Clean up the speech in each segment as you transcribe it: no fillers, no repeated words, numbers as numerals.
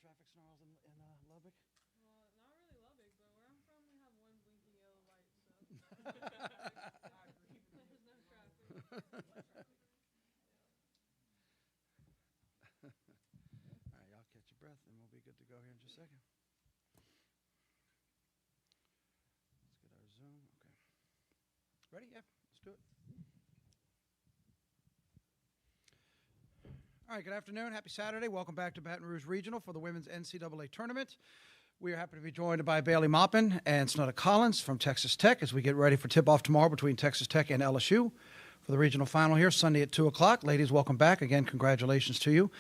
traffic snarls in Lubbock? Well, not really Lubbock, but where I'm from, we have one blinking yellow light, so there's no traffic. All right, y'all catch your breath, and we'll be good to go here in just a second. Let's get our Zoom. Okay. Ready? Yeah, let's do it. All right, good afternoon. Happy Saturday. Welcome back to Baton Rouge Regional for the Women's NCAA Tournament. We are happy to be joined by Bailey Maupin and Snutta Collins from Texas Tech as we get ready for tip-off tomorrow between Texas Tech and LSU for the regional final here, Sunday at 2 o'clock. Ladies, welcome back. Again, congratulations to you.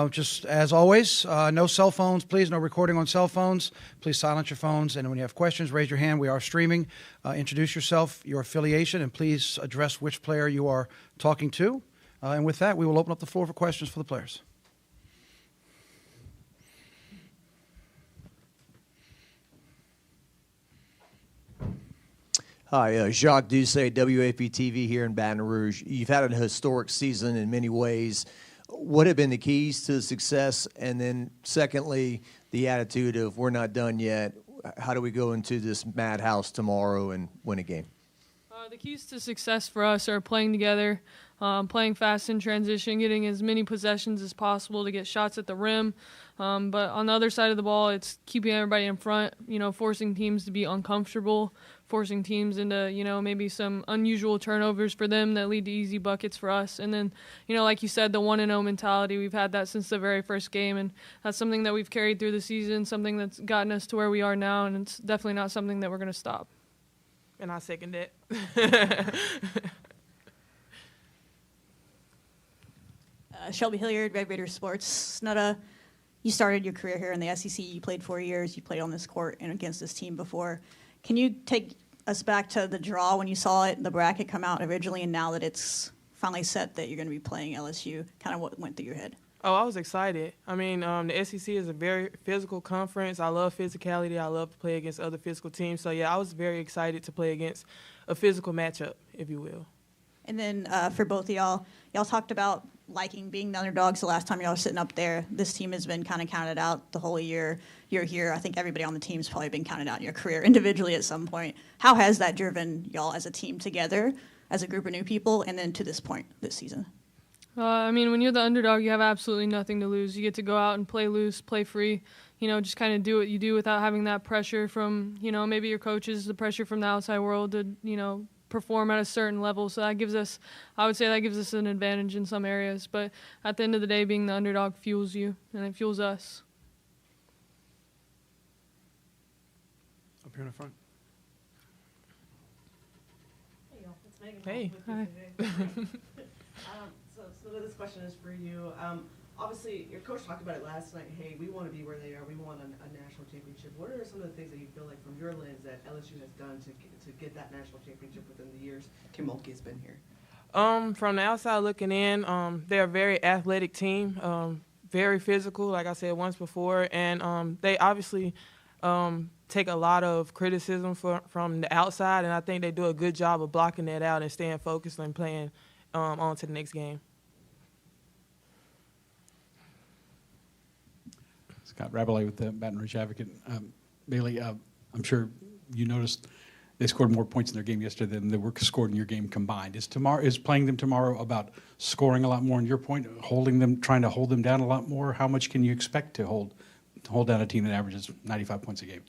Just as always, no cell phones, please. No recording on cell phones. Please silence your phones. And when you have questions, raise your hand. We are streaming. Introduce yourself, your affiliation, and please address which player you are talking to. And with that, we will open up the floor for questions for the players. Hi, Jacques Doucet, WAP-TV here in Baton Rouge. You've had a historic season in many ways. What have been the keys to success? And then secondly, the attitude of we're not done yet. How do we go into this madhouse tomorrow and win a game? The keys to success for us are playing together, playing fast in transition, getting as many possessions as possible to get shots at the rim. But on the other side of the ball, it's keeping everybody in front, forcing teams to be uncomfortable, forcing teams into, maybe some unusual turnovers for them that lead to easy buckets for us. And then, like you said, the 1-0 mentality, we've had that since the very first game, and that's something that we've carried through the season, something that's gotten us to where we are now, and it's definitely not something that we're going to stop. And I second it. Shelby Hilliard, Red Raider Sports. Snutta, you started your career here in the SEC. You played 4 years. You played on this court and against this team before. Can you take us back to the draw when you saw it, the bracket come out originally, and now that it's finally set that you're going to be playing LSU? Kind of what went through your head? Oh, I was excited. I mean, the SEC is a very physical conference. I love physicality. I love to play against other physical teams. So, yeah, I was very excited to play against a physical matchup, if you will. And then for both of y'all talked about liking being the underdogs the last time y'all were sitting up there. This team has been kind of counted out the whole year. You're here. I think everybody on the team's probably been counted out in your career individually at some point. How has that driven y'all as a team together, as a group of new people, and then to this point this season? I mean, when you're the underdog, you have absolutely nothing to lose. You get to go out and play loose, play free, just kind of do what you do without having that pressure from, maybe your coaches, the pressure from the outside world to, perform at a certain level. So I would say that gives us an advantage in some areas. But at the end of the day, being the underdog fuels you, and it fuels us. Up here in the front. Hey, y'all. It's Megan. Hey. Hi. So this question is for you. Obviously, your coach talked about it last night. Hey, we want to be where they are. We want a national championship. What are some of the things that you feel like from your lens that LSU has done to get that national championship within the years Tim Mulkey has been here? From the outside looking in, they're a very athletic team, very physical, like I said once before, and they obviously take a lot of criticism from the outside, and I think they do a good job of blocking that out and staying focused and playing on to the next game. Scott Rabelais with the Baton Rouge Advocate. Bailey, I'm sure you noticed they scored more points in their game yesterday than they were scored in your game combined. Is playing them tomorrow about scoring a lot more? In your point, trying to hold them down a lot more? How much can you expect to hold down a team that averages 95 points a game?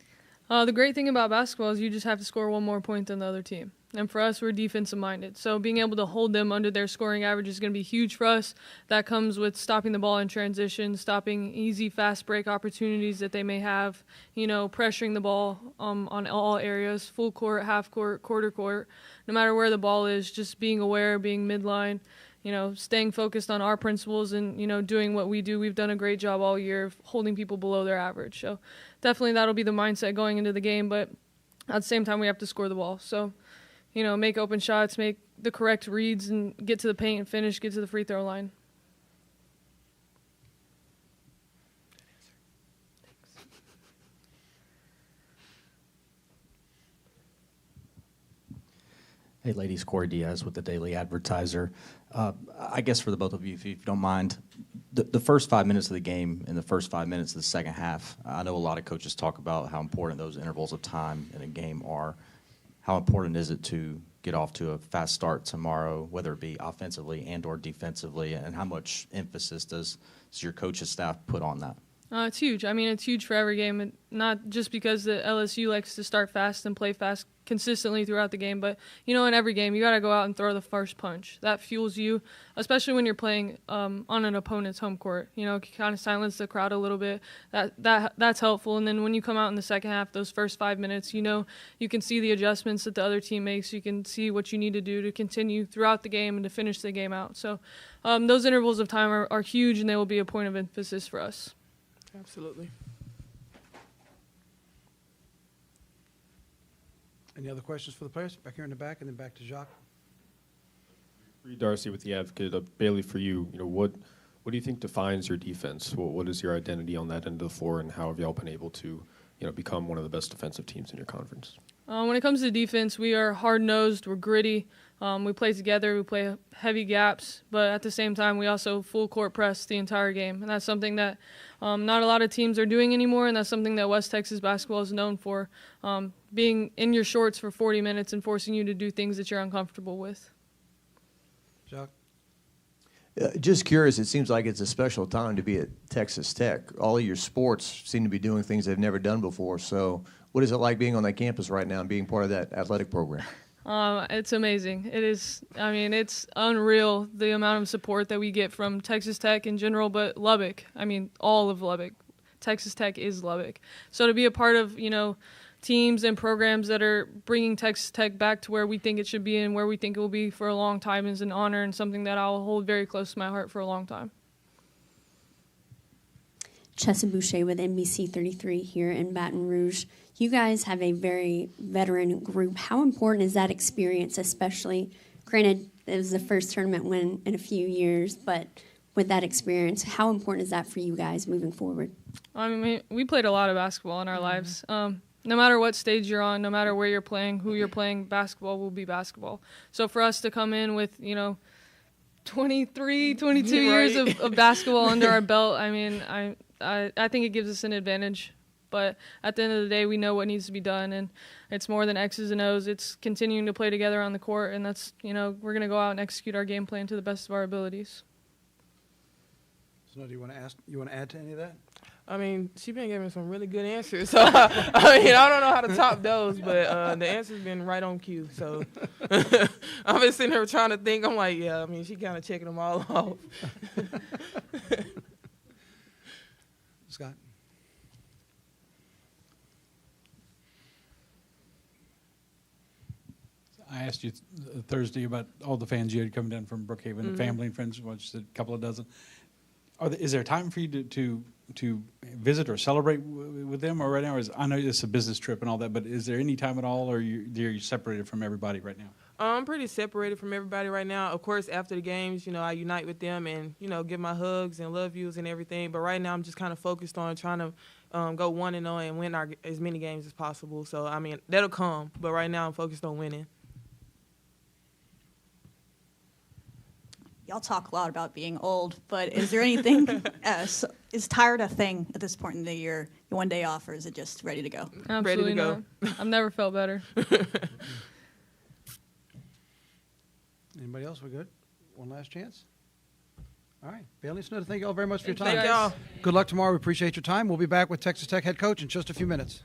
The great thing about basketball is you just have to score one more point than the other team. And for us, we're defensive-minded. So being able to hold them under their scoring average is going to be huge for us. That comes with stopping the ball in transition, stopping easy, fast break opportunities that they may have, pressuring the ball on all areas, full court, half court, quarter court. No matter where the ball is, just being aware, being midline, staying focused on our principles and, doing what we do. We've done a great job all year of holding people below their average. So definitely that'll be the mindset going into the game. But at the same time, we have to score the ball. So, make open shots, make the correct reads, and get to the paint and finish, get to the free throw line. Hey, ladies, Corey Diaz with the Daily Advertiser. I guess for the both of you, if you don't mind, the first 5 minutes of the game and the first 5 minutes of the second half, I know a lot of coaches talk about how important those intervals of time in a game are. How important is it to get off to a fast start tomorrow, whether it be offensively and or defensively, and how much emphasis does your coaching staff put on that? It's huge. I mean, it's huge for every game, and not just because the LSU likes to start fast and play fast consistently throughout the game, but, you know, in every game, you got to go out and throw the first punch. That fuels you, especially when you're playing on an opponent's home court. You know, kind of silence the crowd a little bit. That's helpful. And then when you come out in the second half, those first 5 minutes, you know, you can see the adjustments that the other team makes. You can see what you need to do to continue throughout the game and to finish the game out. So those intervals of time are huge, and they will be a point of emphasis for us. Absolutely. Any other questions for the players? Back here in the back, and then back to Jacques. Reed Darcy with the Advocate. Bailey, for you, what do you think defines your defense? What is your identity on that end of the floor, and how have y'all been able to, become one of the best defensive teams in your conference? When it comes to defense, we are hard-nosed, we're gritty. We play together, we play heavy gaps, but at the same time, we also full court press the entire game. And that's something that not a lot of teams are doing anymore, and that's something that West Texas basketball is known for, being in your shorts for 40 minutes and forcing you to do things that you're uncomfortable with. Jacques? Just curious, it seems like it's a special time to be at Texas Tech. All of your sports seem to be doing things they've never done before. So what is it like being on that campus right now and being part of that athletic program? It's amazing. It is. I mean, it's unreal the amount of support that we get from Texas Tech in general, but Lubbock. I mean, all of Lubbock. Texas Tech is Lubbock. So to be a part of, teams and programs that are bringing Texas Tech back to where we think it should be and where we think it will be for a long time is an honor and something that I'll hold very close to my heart for a long time. Chessa Boucher with NBC 33 here in Baton Rouge. You guys have a very veteran group. How important is that experience, especially, granted, it was the first tournament win in a few years, but with that experience, how important is that for you guys moving forward? I mean, we played a lot of basketball in our lives. No matter what stage you're on, no matter where you're playing, who you're playing, basketball will be basketball. So for us to come in with, 23, 22 years of basketball under our belt, I mean, I think it gives us an advantage. But at the end of the day, we know what needs to be done, and it's more than X's and O's. It's continuing to play together on the court, and that's, we're going to go out and execute our game plan to the best of our abilities. So, do you want to add to any of that? I mean, she's been giving some really good answers. So, I don't know how to top those, but the answer's been right on cue. So, I've been sitting here trying to think. I'm like, yeah, I mean, she kind of checking them all off. Scott? I asked you Thursday about all the fans you had coming down from Brookhaven, the family and friends, a couple of dozen. Is there time for you to visit or celebrate with them, or right now? I know it's a business trip and all that, but is there any time at all, or you're separated from everybody right now? I'm pretty separated from everybody right now. Of course, after the games, I unite with them and, give my hugs and love yous and everything. But right now, I'm just kind of focused on trying to go 1-0 and win as many games as possible. So, I mean, that'll come. But right now, I'm focused on winning. Y'all talk a lot about being old, but is there anything, is tired a thing at this point in the year? One day off, or is it just ready to go? Absolutely ready to go. Not. I've never felt better. Anybody else? We're good? One last chance? All right. Bailey Snow, thank you all very much for your time. Thank y'all. Good luck tomorrow. We appreciate your time. We'll be back with Texas Tech head coach in just a few minutes.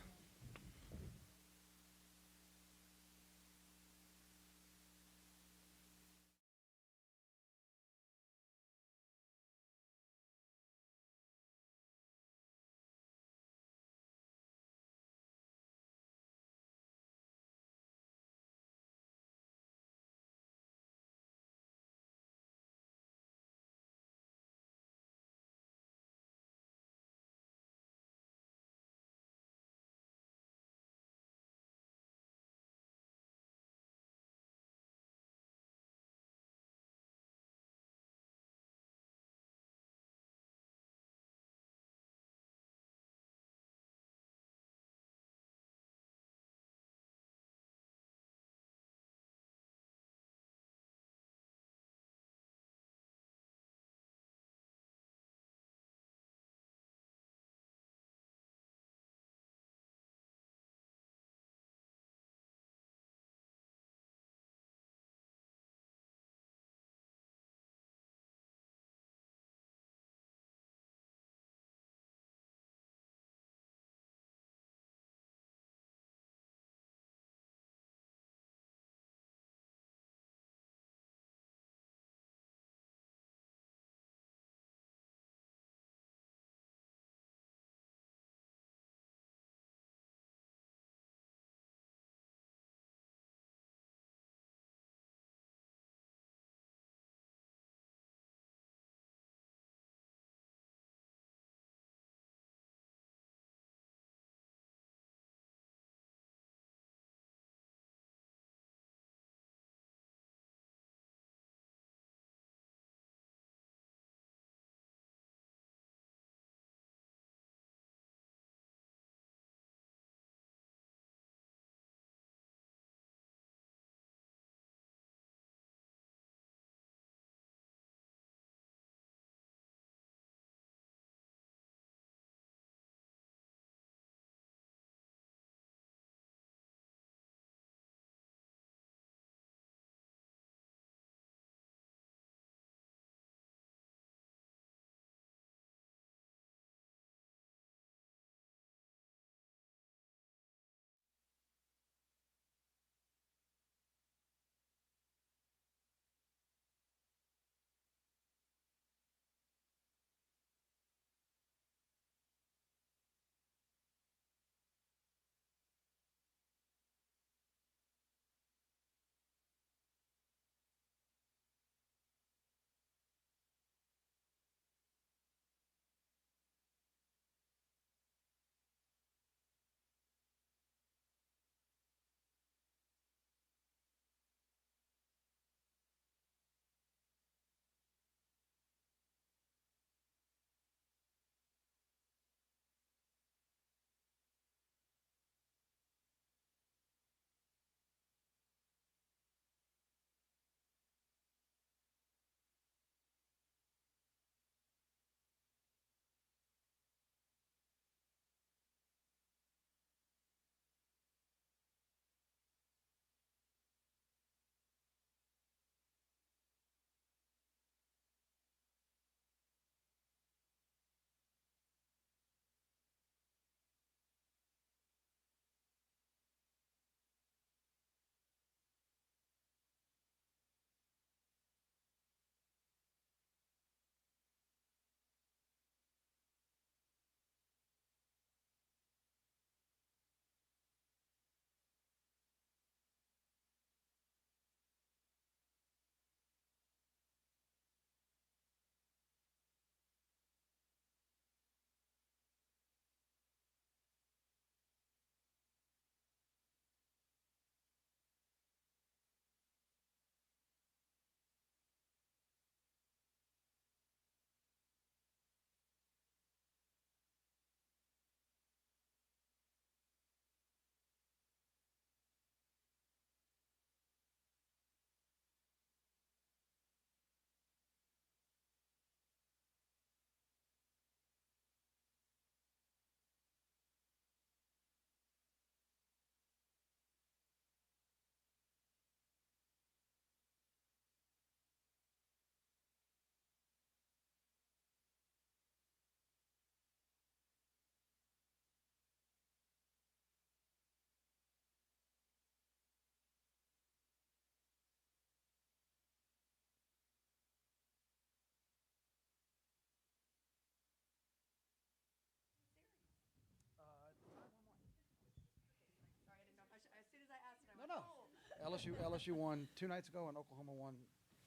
LSU won 2 nights ago, and Oklahoma won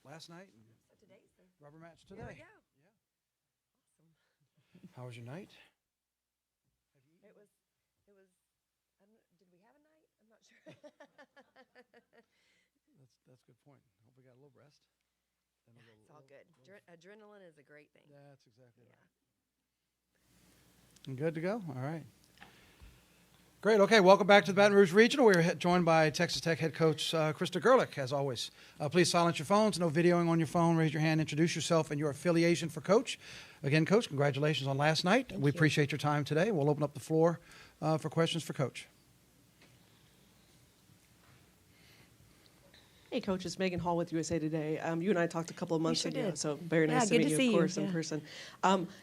last night. And So today's the rubber match There today. we go. Yeah. Awesome. How was your night? It was. I don't know, did we have a night? I'm not sure. That's a good point. Hope we got a little rest. And a It's all good. Adrenaline is a great thing. That's exactly right. Good to go? All right. Great. Okay, welcome back to the Baton Rouge Regional. We're joined by Texas Tech head coach Krista Gerlich, as always. Please silence your phones. No videoing on your phone. Raise your hand. Introduce yourself and your affiliation for Coach. Again, Coach, congratulations on last night. Thank We you. appreciate your time today. We'll open up the floor for questions for Coach. Hey, Coach, it's Megan Hall with USA Today. You and I talked a couple of months sure ago, did. so very Yeah, nice to good meet to you, see of you, course, in yeah. person.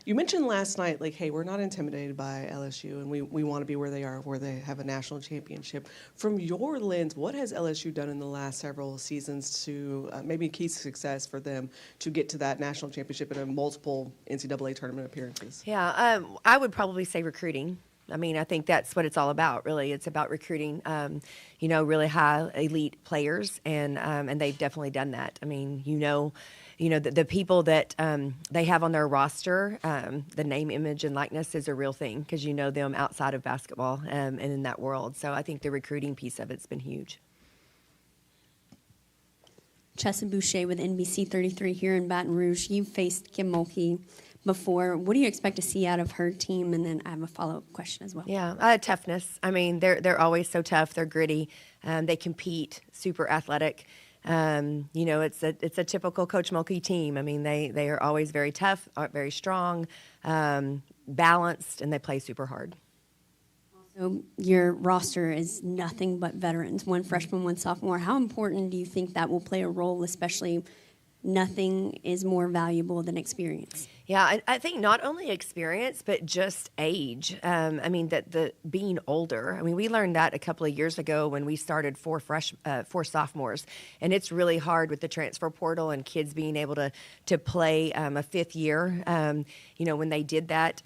You mentioned last night, like, hey, we're not intimidated by LSU, and we want to be where they are, where they have a national championship. From your lens, what has LSU done in the last several seasons to maybe key success for them to get to that national championship and multiple NCAA tournament appearances? Yeah, I would probably say recruiting. I mean, I think that's what it's all about, really. It's about recruiting, really high elite players, and they've definitely done that. I mean, the people that they have on their roster, the name, image, and likeness is a real thing because you know them outside of basketball and in that world. So I think the recruiting piece of it's been huge. Chessa Boucher with NBC 33 here in Baton Rouge. You've faced Kim Mulkey before. What do you expect to see out of her team? And then I have a follow-up question as well. Yeah, toughness. I mean, they're always so tough. They're gritty. They compete. Super athletic. It's a typical Coach Mulkey team. I mean, they are always very tough, very strong, balanced, and they play super hard. So your roster is nothing but veterans, one freshman, one sophomore. How important do you think that will play a role, especially nothing is more valuable than experience? Yeah, I think not only experience, but just age. I mean, that the being older. I mean, we learned that a couple of years ago when we started four sophomores, and it's really hard with the transfer portal and kids being able to play a fifth year. When they did that,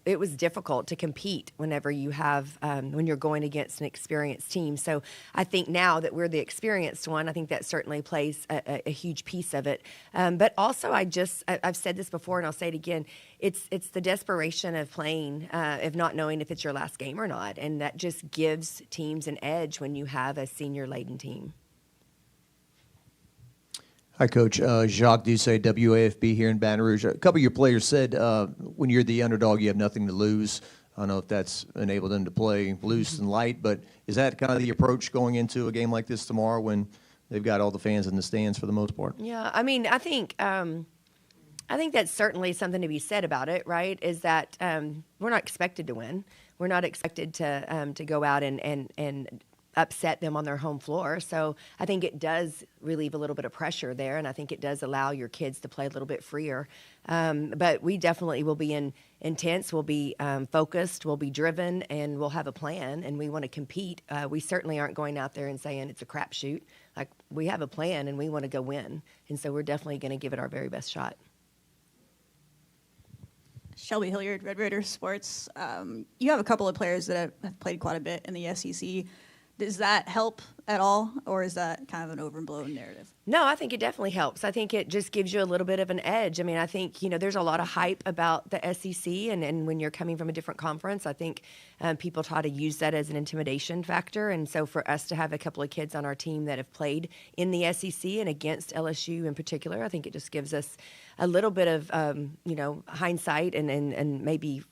it was difficult to compete whenever you have when you're going against an experienced team. So I think now that we're the experienced one, I think that certainly plays a huge piece of it. But also, I've said this before, and I'll say it again, it's the desperation of playing, of not knowing if it's your last game or not, and that just gives teams an edge when you have a senior-laden team. Hi, Coach. Jacques Doucet, WAFB here in Baton Rouge. A couple of your players said when you're the underdog, you have nothing to lose. I don't know if that's enabled them to play loose and light, but is that kind of the approach going into a game like this tomorrow when they've got all the fans in the stands for the most part? Yeah, I mean, I think that's certainly something to be said about it, right? Is that we're not expected to win. We're not expected to go out and upset them on their home floor. So I think it does relieve a little bit of pressure there, and I think it does allow your kids to play a little bit freer. But we definitely will be intense, we'll be focused, we'll be driven, and we'll have a plan, and we want to compete. We certainly aren't going out there and saying it's a crapshoot. Like, we have a plan, and we want to go win. And so we're definitely going to give it our very best shot. Shelby Hilliard, Red Raiders Sports. You have a couple of players that have played quite a bit in the SEC. Does that help at all, or is that kind of an overblown narrative? No, I think it definitely helps. I think it just gives you a little bit of an edge. I mean, I think, there's a lot of hype about the SEC, and when you're coming from a different conference, I think people try to use that as an intimidation factor. And so for us to have a couple of kids on our team that have played in the SEC and against LSU in particular, I think it just gives us a little bit of, hindsight and maybe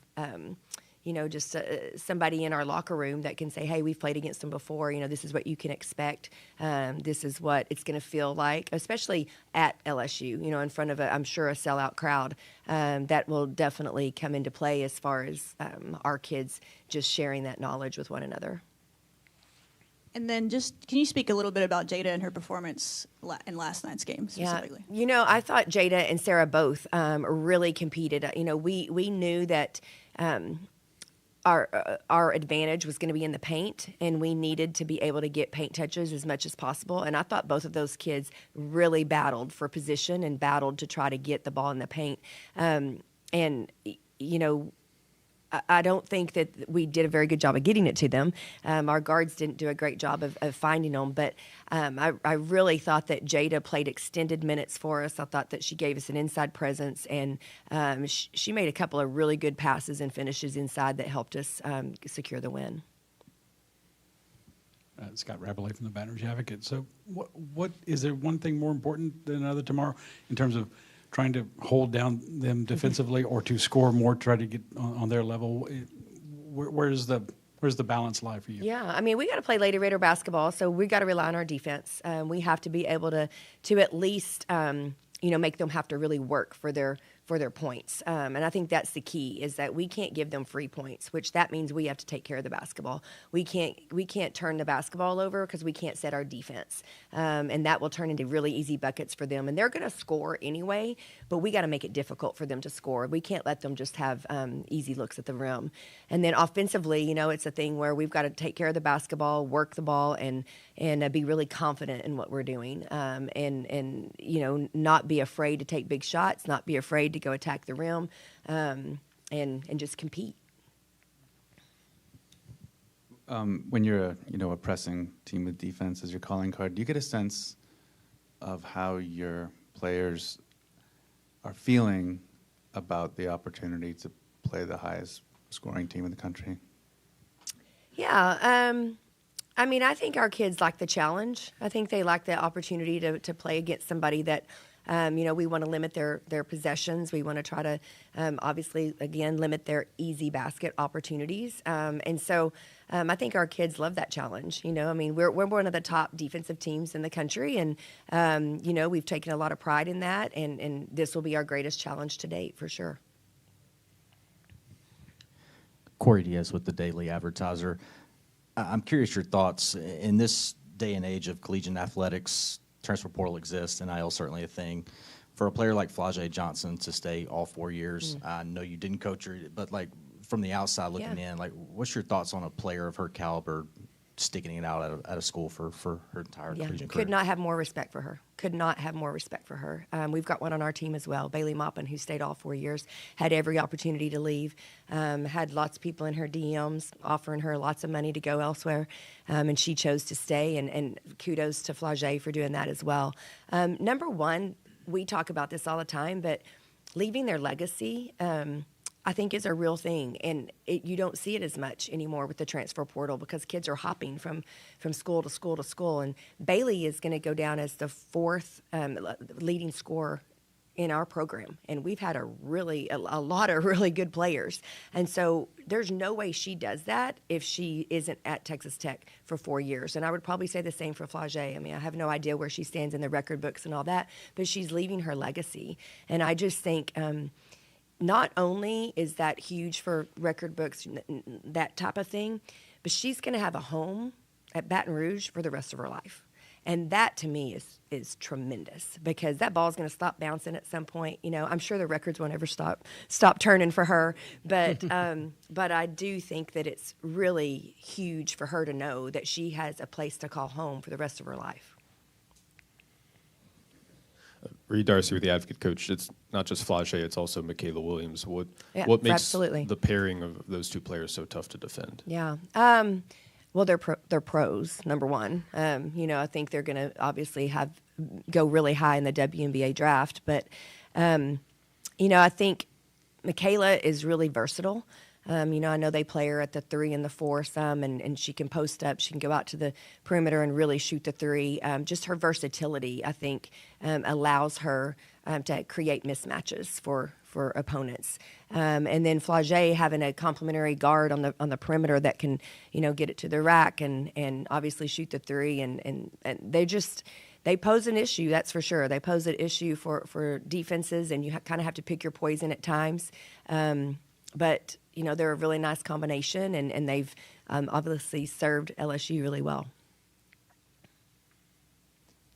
just somebody in our locker room that can say, hey, we've played against them before. This is what you can expect. This is what it's going to feel like, especially at LSU, in front of, I'm sure, a sellout crowd. That will definitely come into play as far as our kids just sharing that knowledge with one another. And then can you speak a little bit about Jada and her performance in last night's game specifically? Yeah, I thought Jada and Sarah both really competed. We knew that our advantage was going to be in the paint, and we needed to be able to get paint touches as much as possible. And I thought both of those kids really battled for position and battled to try to get the ball in the paint. I don't think that we did a very good job of getting it to them. Our guards didn't do a great job of finding them, but I really thought that Jada played extended minutes for us. I thought that she gave us an inside presence, and she made a couple of really good passes and finishes inside that helped us secure the win. Scott Rabelais from the Baton Rouge Advocate. So what is there one thing more important than another tomorrow in terms of trying to hold down them defensively or to score more, try to get on their level? Where's the balance lie for you? Yeah, I mean, we got to play Lady Raider basketball, so we got to rely on our defense. We have to be able to at least make them have to really work for their points. And I think that's the key, is that we can't give them free points, which that means we have to take care of the basketball. We can't turn the basketball over because we can't set our defense. And that will turn into really easy buckets for them. And they're going to score anyway, but we got to make it difficult for them to score. We can't let them just have easy looks at the rim. And then offensively, it's a thing where we've got to take care of the basketball, work the ball, and be really confident in what we're doing. And not be afraid to take big shots, not be afraid to go attack the rim, and just compete. When you're a pressing team with defense as your calling card, do you get a sense of how your players are feeling about the opportunity to play the highest scoring team in the country? Yeah. I mean, I think our kids like the challenge. I think they like the opportunity to play against somebody that, we want to limit their possessions. We want to try to, obviously, again, limit their easy basket opportunities. And so I think our kids love that challenge. I mean, we're one of the top defensive teams in the country, and, we've taken a lot of pride in that, and this will be our greatest challenge to date, for sure. Corey Diaz with the Daily Advertiser. I'm curious your thoughts. In this day and age of collegiate athletics, transfer portal exists, NIL certainly a thing. For a player like Flau'jae Johnson to stay all 4 years, I know you didn't coach her, but from the outside looking in, what's your thoughts on a player of her caliber sticking it out at a school for her entire collegiate career? Could not have more respect for her. Could not have more respect for her. We've got one on our team as well, Bailey Maupin, who stayed all 4 years, had every opportunity to leave, had lots of people in her DMs offering her lots of money to go elsewhere, and she chose to stay, and kudos to Flau'jae for doing that as well. Number one, we talk about this all the time, but leaving their legacy, I think, is a real thing, and you don't see it as much anymore with the transfer portal because kids are hopping from school to school to school. And Bailey is going to go down as the fourth leading scorer in our program, and we've had a lot of really good players. And so there's no way she does that if she isn't at Texas Tech for 4 years. And I would probably say the same for Flau'jae. I mean, I have no idea where she stands in the record books and all that, but she's leaving her legacy. And I just think not only is that huge for record books, that type of thing, but she's going to have a home at Baton Rouge for the rest of her life. And that, to me, is tremendous because that ball is going to stop bouncing at some point. I'm sure the records won't ever stop turning for her. But but I do think that it's really huge for her to know that she has a place to call home for the rest of her life. Reed Darcy with the Advocate Coach. It's not just Flau'jae, it's also Michaela Williams. What makes absolutely the pairing of those two players so tough to defend? Yeah. Well, they're pros, number one. I think they're going to obviously go really high in the WNBA draft. But, I think Michaela is really versatile. I know they play her at the 3 and the 4 some, and she can post up. She can go out to the perimeter and really shoot the 3. Just her versatility, I think, allows her to create mismatches for opponents. And then Flau'jae having a complementary guard on the perimeter that can, get it to the rack and obviously shoot the 3. And they pose an issue, that's for sure. They pose an issue for defenses, and you kind of have to pick your poison at times. But they're a really nice combination, and they've obviously served LSU really well.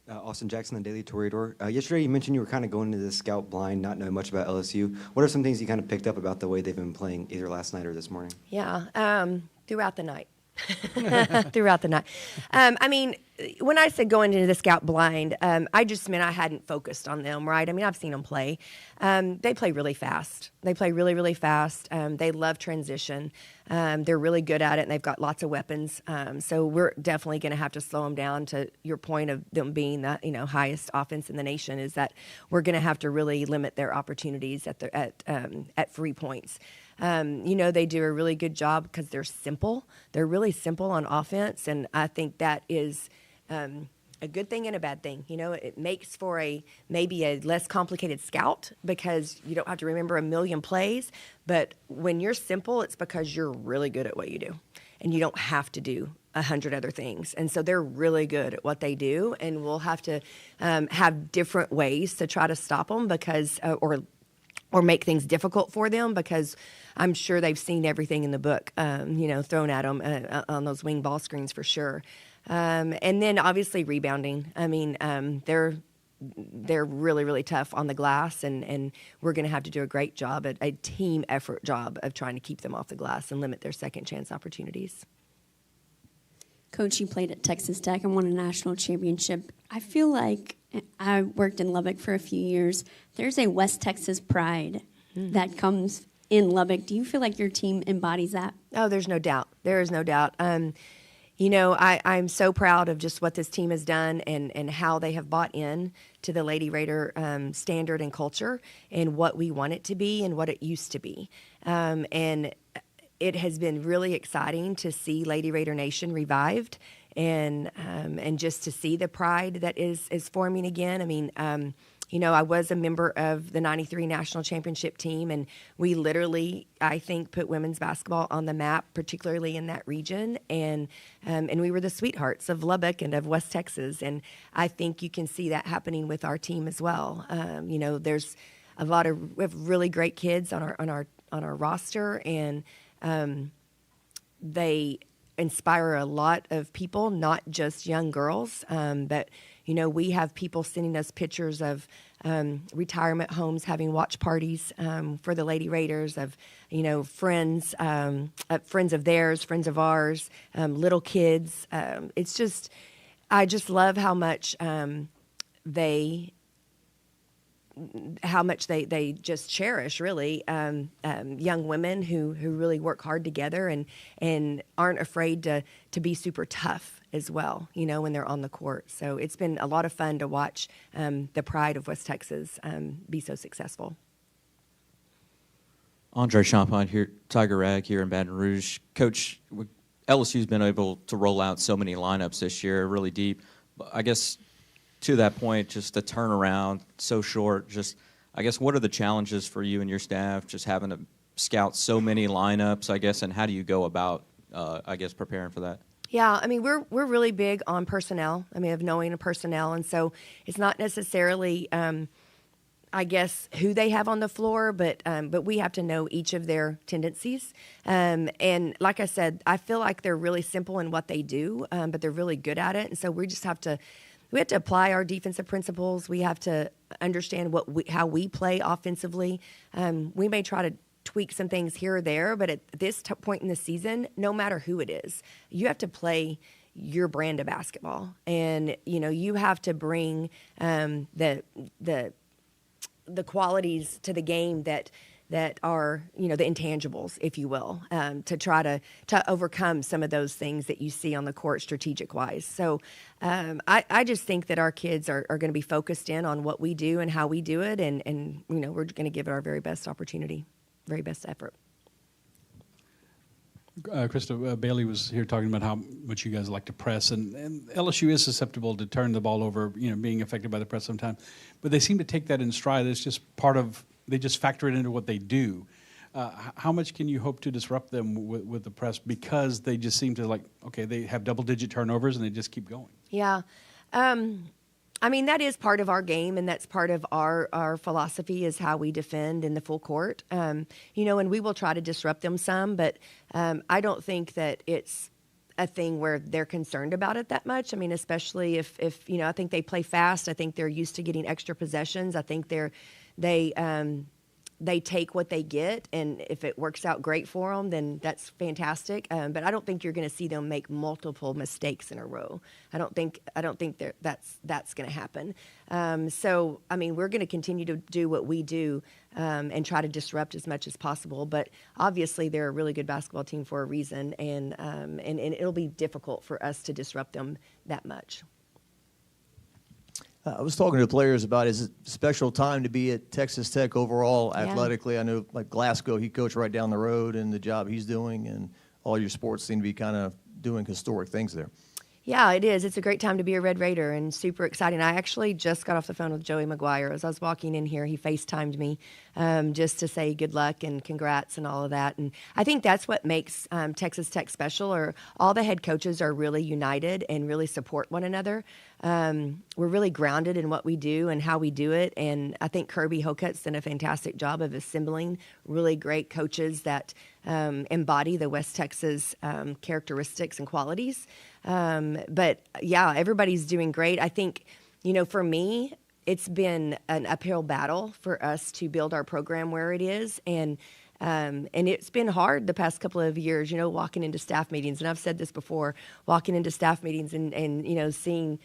Austin Jackson, the Daily Toreador. Yesterday you mentioned you were kind of going into the scout blind, not knowing much about LSU. What are some things you kind of picked up about the way they've been playing either last night or this morning? Yeah, throughout the night. throughout the night. I mean, when I said going into the scout blind, I just meant I hadn't focused on them, right? I mean, I've seen them play. They play really fast. They play really, really fast. They love transition. They're really good at it, and they've got lots of weapons. So we're definitely going to have to slow them down. To your point of them being the highest offense in the nation, is that we're going to have to really limit their opportunities at free points. They do a really good job because they're simple. They're really simple on offense, and I think that is a good thing and a bad thing. It makes for maybe a less complicated scout because you don't have to remember a million plays. But when you're simple, it's because you're really good at what you do, and you don't have to do 100 other things. And so they're really good at what they do, and we'll have to have different ways to try to stop them because or make things difficult for them, because I'm sure they've seen everything in the book, thrown at them on those wing ball screens for sure. And then obviously rebounding. I mean, they're really, really tough on the glass, and we're going to have to do a great job, a team effort job of trying to keep them off the glass and limit their second chance opportunities. Coach, you played at Texas Tech and won a national championship. I feel like I worked in Lubbock for a few years. There's a West Texas pride that comes in Lubbock. Do you feel like your team embodies that? Oh, there's no doubt. There is no doubt. I'm so proud of just what this team has done and how they have bought in to the Lady Raider standard and culture and what we want it to be and what it used to be. And it has been really exciting to see Lady Raider Nation revived and just to see the pride that is forming again. I mean, I was a member of the '93 national championship team, and we literally, I think, put women's basketball on the map, particularly in that region. And we were the sweethearts of Lubbock and of West Texas. And I think you can see that happening with our team as well. There's we have really great kids on our roster, and they inspire a lot of people, not just young girls, but we have people sending us pictures of retirement homes having watch parties for the Lady Raiders, of friends of theirs, friends of ours, little kids. I just love how much they just cherish, really, young women who really work hard together and aren't afraid to be super tough as well, when they're on the court. So it's been a lot of fun to watch the pride of West Texas be so successful. Andre Champagne here, Tiger Rag here in Baton Rouge. Coach, LSU's been able to roll out so many lineups this year, really deep. I guess to that point, just the turnaround so short, what are the challenges for you and your staff, just having to scout so many lineups, I guess, and how do you go about, preparing for that? Yeah, I mean, we're really big on personnel. I mean, of knowing personnel, and so it's not necessarily, who they have on the floor, but we have to know each of their tendencies. And like I said, I feel like they're really simple in what they do, but they're really good at it, and so we just have to apply our defensive principles. We have to understand how we play offensively. We may try to tweak some things here or there, but at this point in the season, no matter who it is, you have to play your brand of basketball, and you have to bring the qualities to the game that are the intangibles, if you will, to try to overcome some of those things that you see on the court strategic wise. So I just think that our kids are going to be focused in on what we do and how we do it, and we're going to give it our very best opportunity, very best effort. Krista, Bailey was here talking about how much you guys like to press, and LSU is susceptible to turn the ball over, being affected by the press sometimes. But they seem to take that in stride. It's just they just factor it into what they do. How much can you hope to disrupt them with the press, because they just seem to they have double-digit turnovers and they just keep going? Yeah. I mean, that is part of our game, and that's part of our philosophy, is how we defend in the full court. And we will try to disrupt them some, but I don't think that it's a thing where they're concerned about it that much. I mean, especially if I think they play fast. I think they're used to getting extra possessions. I think they they take what they get, and if it works out great for them, then that's fantastic. But I don't think you're going to see them make multiple mistakes in a row. I don't think that's going to happen. So I mean, we're going to continue to do what we do and try to disrupt as much as possible. But obviously, they're a really good basketball team for a reason, and it'll be difficult for us to disrupt them that much. I was talking to players about is it a special time to be at Texas Tech overall athletically. I know like Glasgow, he coached right down the road, and the job he's doing, and all your sports seem to be kind of doing historic things there. Yeah, it is. It's a great time to be a Red Raider and super exciting. I actually just got off the phone with Joey McGuire. As I was walking in here, he FaceTimed me just to say good luck and congrats and all of that. And I think that's what makes Texas Tech special, or all the head coaches are really united and really support one another. We're really grounded in what we do and how we do it. And I think Kirby Hokut's done a fantastic job of assembling really great coaches that embody the West Texas characteristics and qualities. But yeah, everybody's doing great. I think, for me, it's been an uphill battle for us to build our program where it is. And it's been hard the past couple of years, walking into staff meetings. And I've said this before, walking into staff meetings and seeing,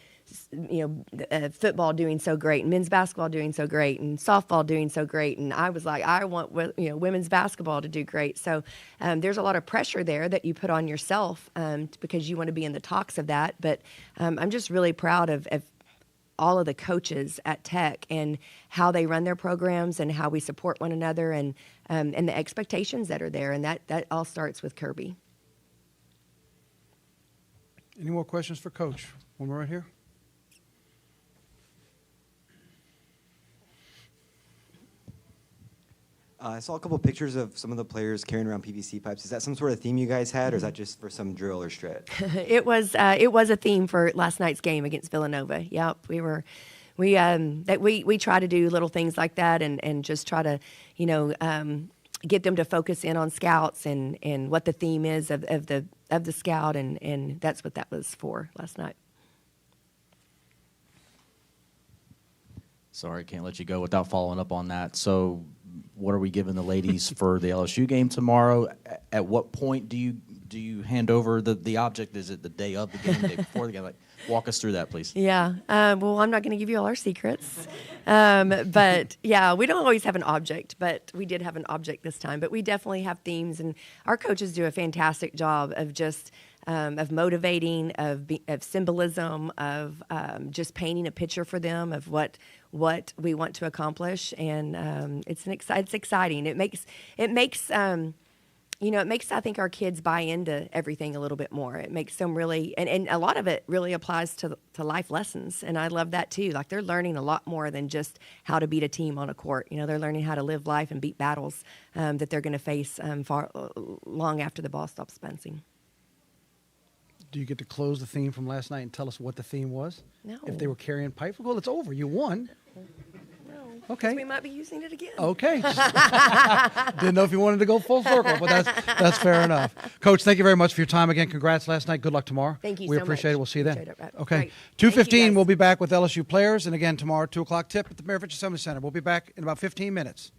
football doing so great, and men's basketball doing so great, and softball doing so great. And I was like, I want, women's basketball to do great. So there's a lot of pressure there that you put on yourself because you want to be in the talks of that. But I'm just really proud of all of the coaches at Tech and how they run their programs and how we support one another and the expectations that are there. And that all starts with Kirby. Any more questions for Coach? One more right here. I saw a couple pictures of some of the players carrying around PVC pipes. Is that some sort of theme you guys had, or is that just for some drill or stretch? It was a theme for last night's game against Villanova. Yep, we try to do little things like that and just try to get them to focus in on scouts and what the theme is of the scout, and that's what that was for last night. Sorry, can't let you go without following up on that. So what are we giving the ladies for the LSU game tomorrow? At what point do you hand over the object? Is it the day of the game, the day before the game? Like, walk us through that, please. Yeah. Well, I'm not going to give you all our secrets. But, yeah, we don't always have an object, but we did have an object this time. But we definitely have themes, and our coaches do a fantastic job of just of motivating, of symbolism, of just painting a picture for them of what we want to accomplish, and it's exciting. It makes I think our kids buy into everything a little bit more. It makes them really, and a lot of it really applies to life lessons, and I love that too. Like, they're learning a lot more than just how to beat a team on a court. They're learning how to live life and beat battles that they're going to face long after the ball stops bouncing. Do you get to close the theme from last night and tell us what the theme was? No. If they were carrying pipes, well, it's over. You won. No. Okay. We might be using it again. Okay. Didn't know if you wanted to go full circle, but that's fair enough. Coach, thank you very much for your time again. Congrats last night. Good luck tomorrow. Thank you We so appreciate much. it. We'll see you then. Appreciate it. Okay. Great. 2:15, we'll be back with LSU players. And again, tomorrow, 2 o'clock tip at the Maravich Assembly Center. We'll be back in about 15 minutes.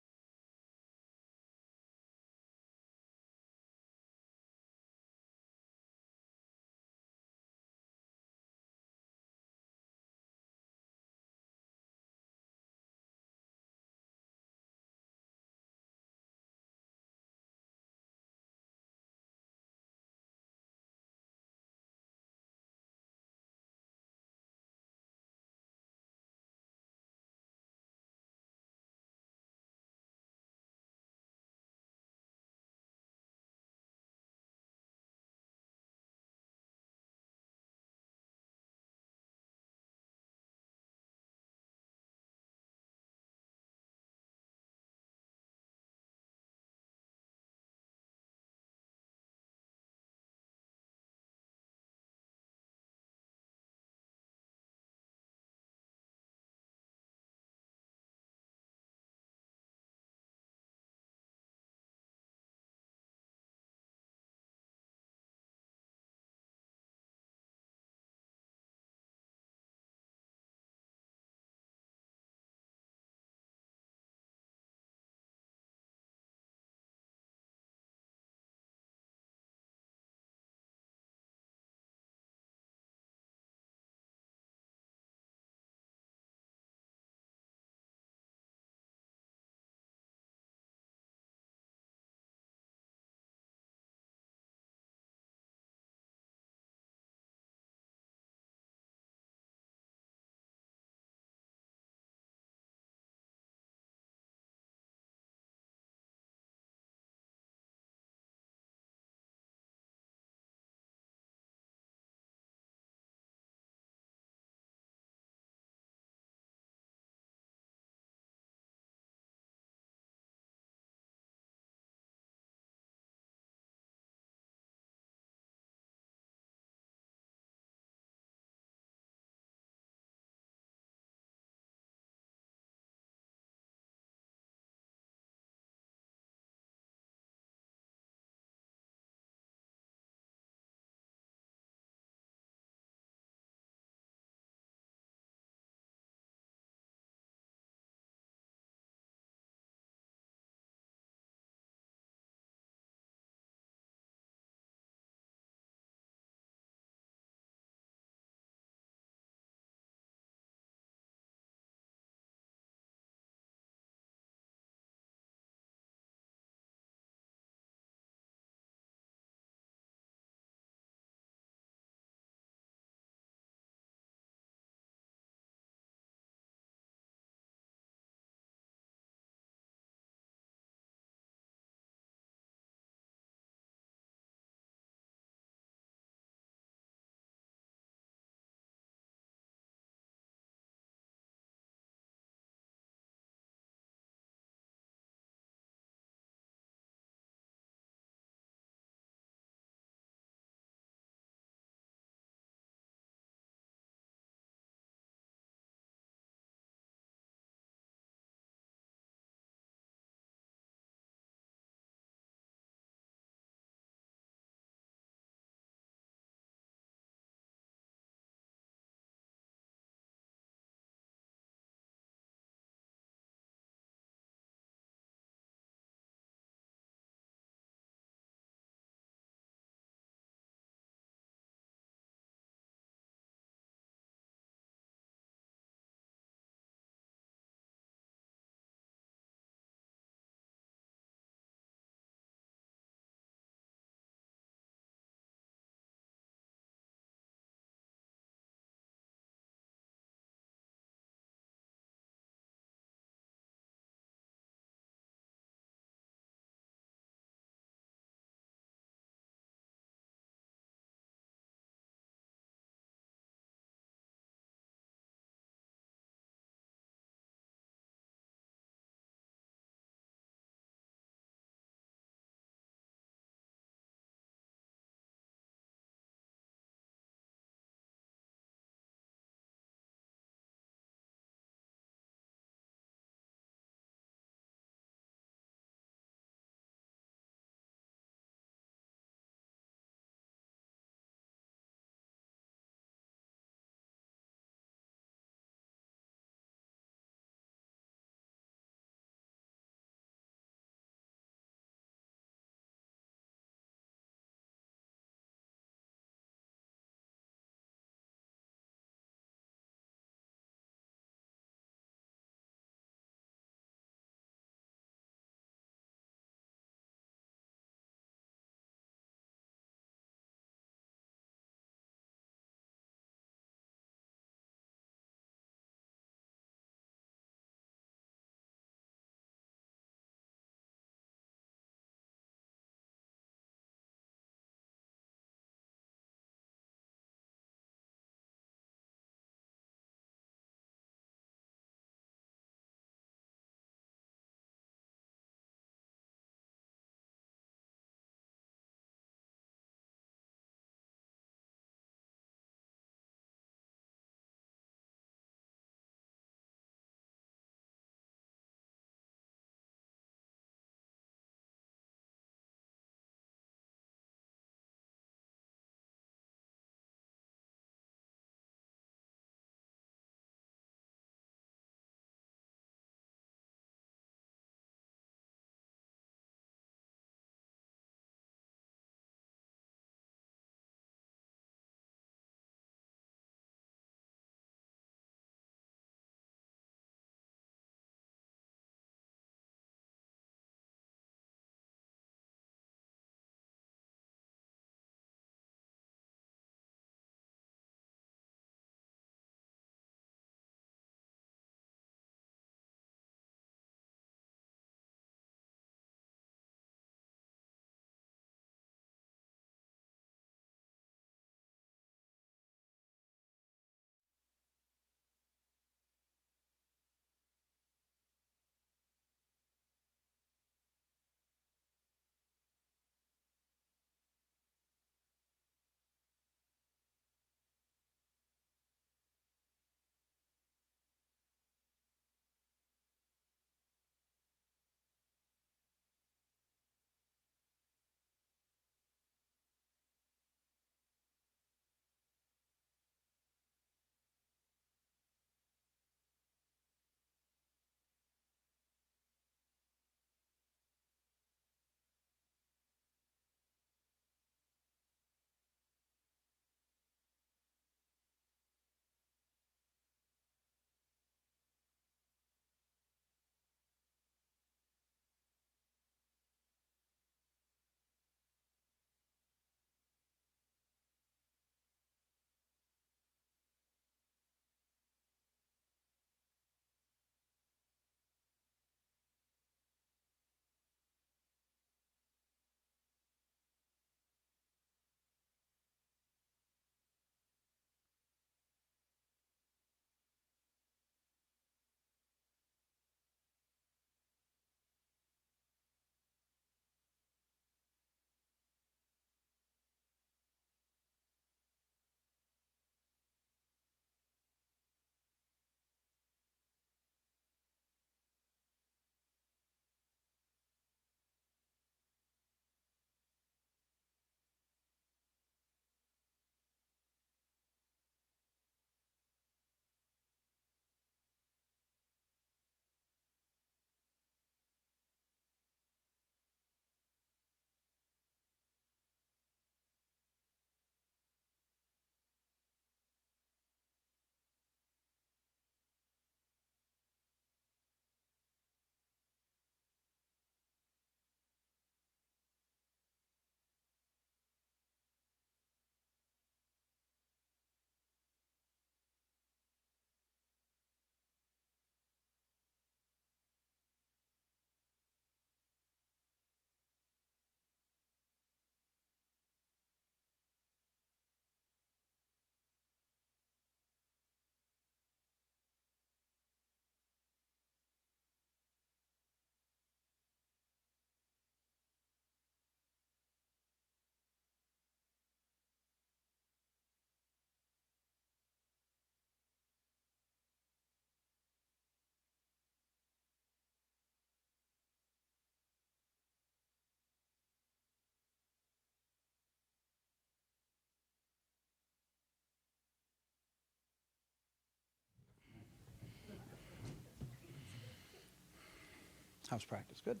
How's practice? Good.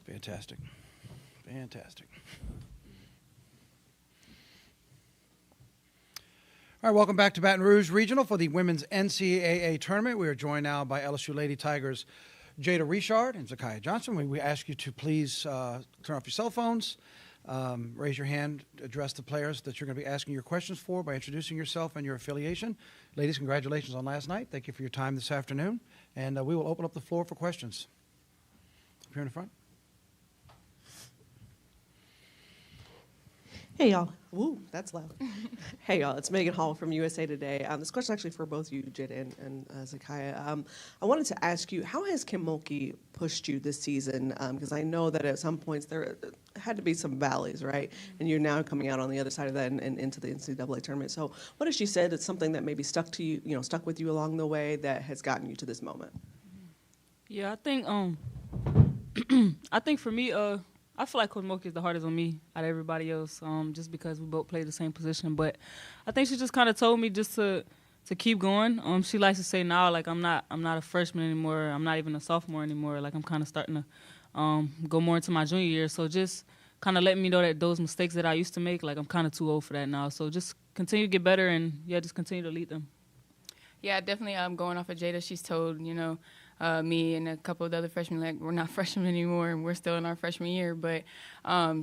Fantastic. Fantastic. All right, welcome back to Baton Rouge Regional for the Women's NCAA Tournament. We are joined now by LSU Lady Tigers Jada Richard and Zakiya Johnson. We ask you to please turn off your cell phones, raise your hand, address the players that you're going to be asking your questions for by introducing yourself and your affiliation. Ladies, congratulations on last night. Thank you for your time this afternoon. And we will open up the floor for questions. Up here in the front. Hey, y'all. Woo, that's loud. Hey, y'all. It's Megan Hall from USA Today. This question is actually for both you, Jada and Zakiya. I wanted to ask you, how has Kim Mulkey pushed you this season? Because I know that at some points there had to be some valleys, right? And you're now coming out on the other side of that and into the NCAA tournament. So what has she said that's something that maybe stuck to you, stuck with you along the way that has gotten you to this moment? Yeah, I think I think for me, I feel like Coach Mulkey is the hardest on me out of everybody else, just because we both play the same position. But I think she just kind of told me just to keep going. She likes to say now, like, I'm not a freshman anymore. I'm not even a sophomore anymore. Like, I'm kind of starting to go more into my junior year. So just kind of letting me know that those mistakes that I used to make, like, I'm kind of too old for that now. So just continue to get better and, yeah, just continue to lead them. Yeah, definitely going off of Jada, she's told, me and a couple of the other freshmen, like, we're not freshmen anymore and we're still in our freshman year, but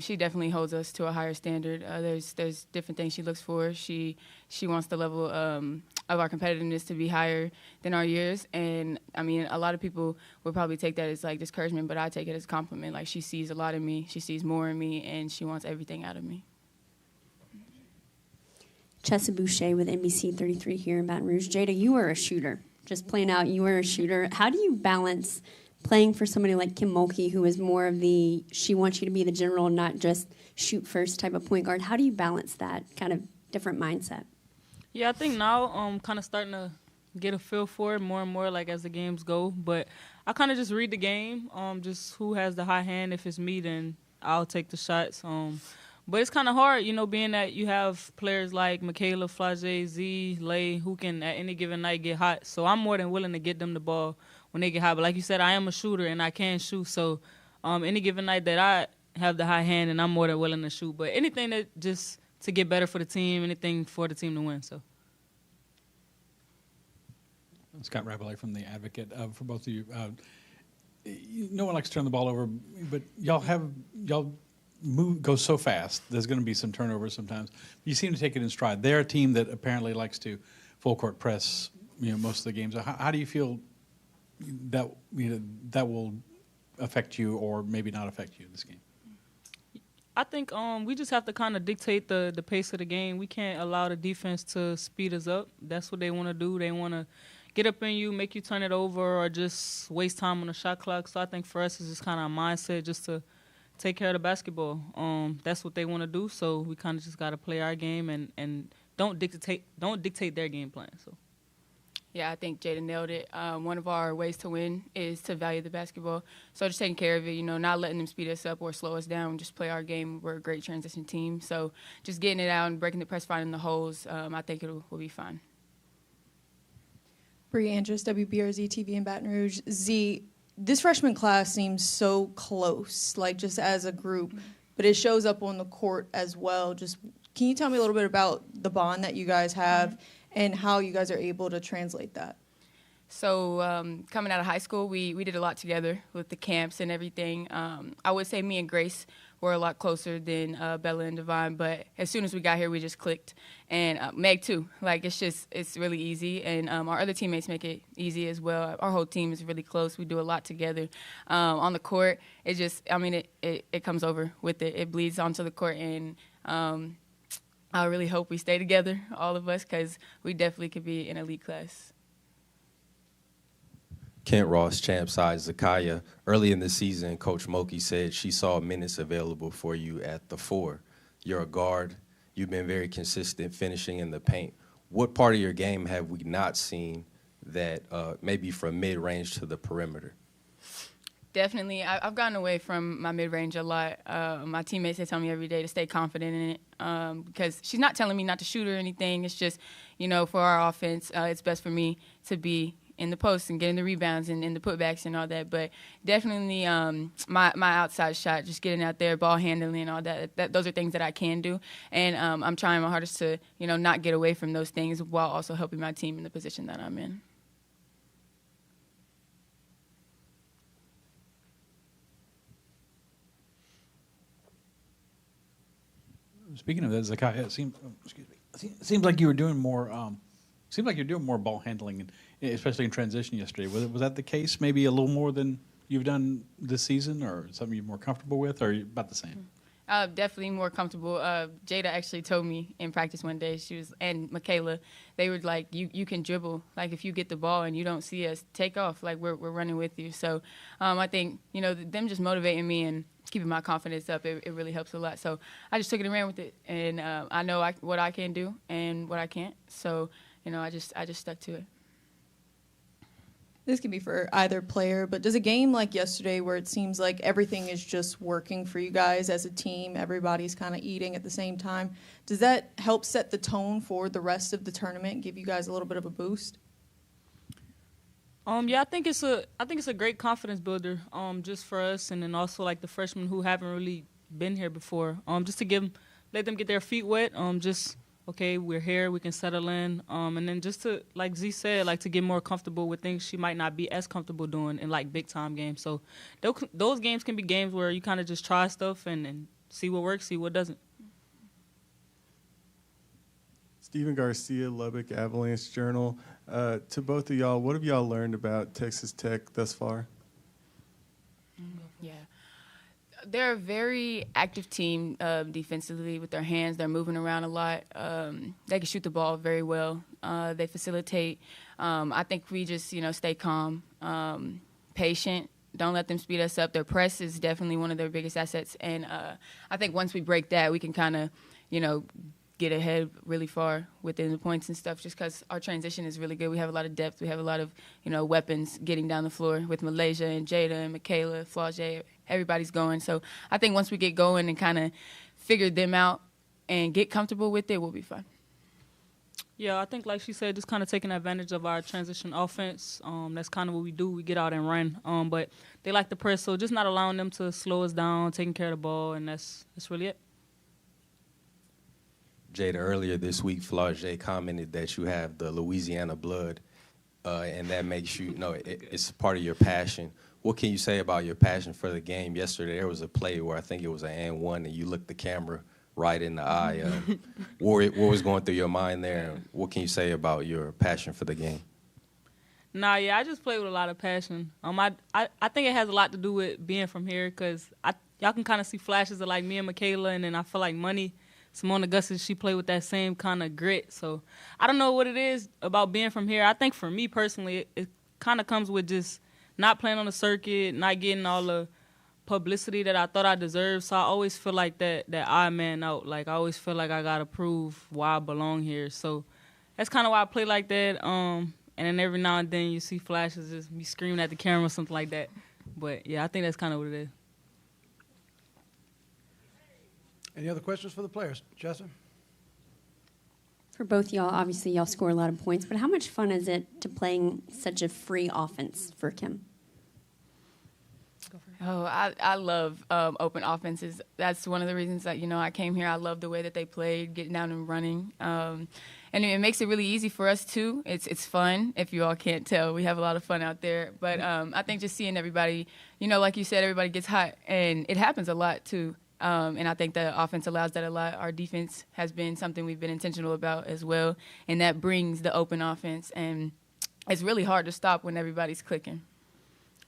she definitely holds us to a higher standard. There's different things she looks for. She wants the level of our competitiveness to be higher than our years, and I mean, a lot of people would probably take that as like discouragement, but I take it as a compliment. Like, she sees a lot in me, she sees more in me, and she wants everything out of me. Chessa Boucher with NBC 33 here in Baton Rouge. Jada, you were a shooter. Just playing out, you were a shooter. How do you balance playing for somebody like Kim Mulkey, who is more of the, she wants you to be the general, not just shoot first type of point guard? How do you balance that kind of different mindset? Yeah, I think now kind of starting to get a feel for it more and more, like, as the games go. But I kind of just read the game, just who has the high hand. If it's me, then I'll take the shots. But it's kind of hard, being that you have players like Michaela, Flage, Z, Lay, who can at any given night get hot. So I'm more than willing to get them the ball when they get hot. But like you said, I am a shooter and I can shoot. So any given night that I have the high hand, and I'm more than willing to shoot. But anything that just to get better for the team, anything for the team to win. So. Scott Rabelais from The Advocate. For both of you, no one likes to turn the ball over, but y'all go so fast. There's going to be some turnovers sometimes. You seem to take it in stride. They're a team that apparently likes to full court press, most of the games. How do you feel that that will affect you, or maybe not affect you in this game? I think we just have to kind of dictate the pace of the game. We can't allow the defense to speed us up. That's what they want to do. They want to get up in you, make you turn it over, or just waste time on the shot clock. So I think for us, it's just kind of a mindset just to take care of the basketball. That's what they want to do. So we kind of just got to play our game and don't dictate their game plan. So. Yeah, I think Jada nailed it. One of our ways to win is to value the basketball. So just taking care of it, not letting them speed us up or slow us down. Just play our game. We're a great transition team. So just getting it out and breaking the press, finding the holes, I think it will be fine. Bree Andrus, WBRZ TV in Baton Rouge. Z, this freshman class seems so close, like just as a group, but it shows up on the court as well. Just can you tell me a little bit about the bond that you guys have and how you guys are able to translate that? So coming out of high school, we did a lot together with the camps and everything. I would say me and Grace were a lot closer than Bella and Devine, but as soon as we got here, we just clicked. And Meg, too. Like, it's really easy. And our other teammates make it easy as well. Our whole team is really close. We do a lot together. On the court, it comes over with it. It bleeds onto the court, and I really hope we stay together, all of us, because we definitely could be an elite class. Kent Ross, champ side, Zakiya. Early in the season, Coach Mulkey said she saw minutes available for you at the 4. You're a guard. You've been very consistent finishing in the paint. What part of your game have we not seen that maybe from mid-range to the perimeter? Definitely. I've gotten away from my mid-range a lot. My teammates, they tell me every day to stay confident in it because she's not telling me not to shoot or anything. It's just, for our offense, it's best for me to be in the post and getting the rebounds and the putbacks and all that. But definitely my outside shot, just getting out there, ball handling and all that, those are things that I can do. And I'm trying my hardest to, not get away from those things while also helping my team in the position that I'm in. Speaking of that, Zakiya, it seems like you were doing more. Seems like you're doing more ball handling, especially in transition yesterday. Was that the case? Maybe a little more than you've done this season, or something you're more comfortable with, or are you about the same? Definitely more comfortable. Jada actually told me in practice one day, and Michaela, they were like, you can dribble. Like, if you get the ball and you don't see us, take off. Like, we're running with you. So I think, them just motivating me and keeping my confidence up, it really helps a lot. So I just took it and ran with it. And I know what I can do and what I can't. So, I just stuck to it. This can be for either player, but does a game like yesterday where it seems like everything is just working for you guys as a team, everybody's kind of eating at the same time, does that help set the tone for the rest of the tournament and give you guys a little bit of a boost? Yeah, I think it's a great confidence builder, just for us, and then also like the freshmen who haven't really been here before, just to let them get their feet wet, okay, we're here, we can settle in, and then just to, like Z said, like to get more comfortable with things she might not be as comfortable doing in like big time games. So those games can be games where you kind of just try stuff and see what works, see what doesn't. Stephen Garcia, Lubbock Avalanche Journal. To both of y'all, what have y'all learned about Texas Tech thus far? Yeah. They're a very active team defensively with their hands. They're moving around a lot. They can shoot the ball very well. They facilitate. I think we just, stay calm, patient. Don't let them speed us up. Their press is definitely one of their biggest assets. And I think once we break that, we can kind of, get ahead really far within the points and stuff, just because our transition is really good. We have a lot of depth. We have a lot of, weapons getting down the floor with Malaysia and Jada and Michaela, Flau'jae. Everybody's going. So I think once we get going and kind of figure them out and get comfortable with it, we'll be fine. Yeah, I think like she said, just kind of taking advantage of our transition offense. That's kind of what we do. We get out and run. But they like to press, so just not allowing them to slow us down, taking care of the ball, and that's really it. Jada, earlier this week, Flau'jae commented that you have the Louisiana blood, and that makes you, it's part of your passion. What can you say about your passion for the game? Yesterday, there was a play where I think it was an and one, and you looked the camera right in the eye. What was going through your mind there? What can you say about your passion for the game? I just play with a lot of passion. I think it has a lot to do with being from here, because y'all can kind of see flashes of like me and Michaela, and then I feel like Simone Augustus, she played with that same kind of grit. So I don't know what it is about being from here. I think for me personally, it kind of comes with just not playing on the circuit, not getting all the publicity that I thought I deserved. So I always feel like that I man out. Like, I always feel like I got to prove why I belong here. So that's kind of why I play like that. And then every now and then you see flashes, just me screaming at the camera or something like that. But, yeah, I think that's kind of what it is. Any other questions for the players? Justin? For both y'all, obviously y'all score a lot of points, but how much fun is it to playing such a free offense for Kim? Oh, I love open offenses. That's one of the reasons that, I came here. I love the way that they played, getting down and running. And it makes it really easy for us, too. It's fun, if you all can't tell. We have a lot of fun out there. But I think just seeing everybody, like you said, everybody gets hot. And it happens a lot, too. And I think the offense allows that a lot. Our defense has been something we've been intentional about as well. And that brings the open offense. And it's really hard to stop when everybody's clicking.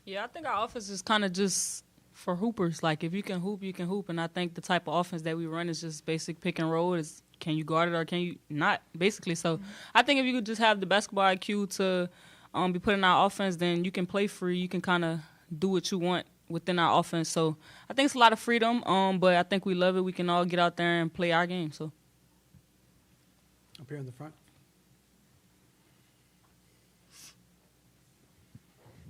Yeah, I think our offense is kind of just for hoopers. Like, if you can hoop, you can hoop. And I think the type of offense that we run is just basic pick and roll. Is can you guard it or can you not, basically. So I think if you could just have the basketball IQ to be put in our offense, then you can play free. You can kind of do what you want within our offense. So I think it's a lot of freedom, but I think we love it. We can all get out there and play our game. So up here in the front.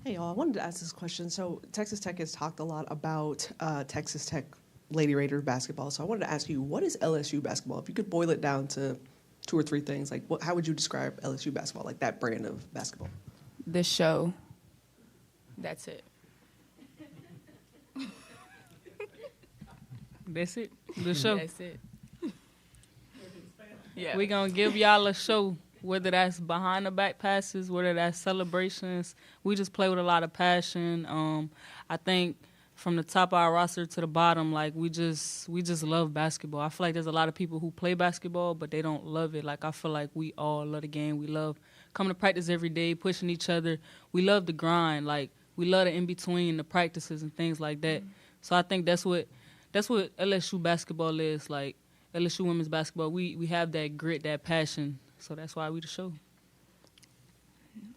Hey, y'all, I wanted to ask this question. So Texas Tech has talked a lot about Texas Tech Lady Raider basketball. So I wanted to ask you, what is LSU basketball? If you could boil it down to 2 or 3 things, like how would you describe LSU basketball, like that brand of basketball? the show. That's it. That's it. The show. That's it. Yeah. We're going to give y'all a show, whether that's behind the back passes, whether that's celebrations. We just play with a lot of passion. I think from the top of our roster to the bottom, like we just love basketball. I feel like there's a lot of people who play basketball, but they don't love it. Like I feel like we all love the game. We love coming to practice every day, pushing each other. We love the grind. Like we love the in-between, the practices and things like that. So I think that's what LSU basketball is. Like LSU women's basketball, we have that grit, that passion. So that's why we the show.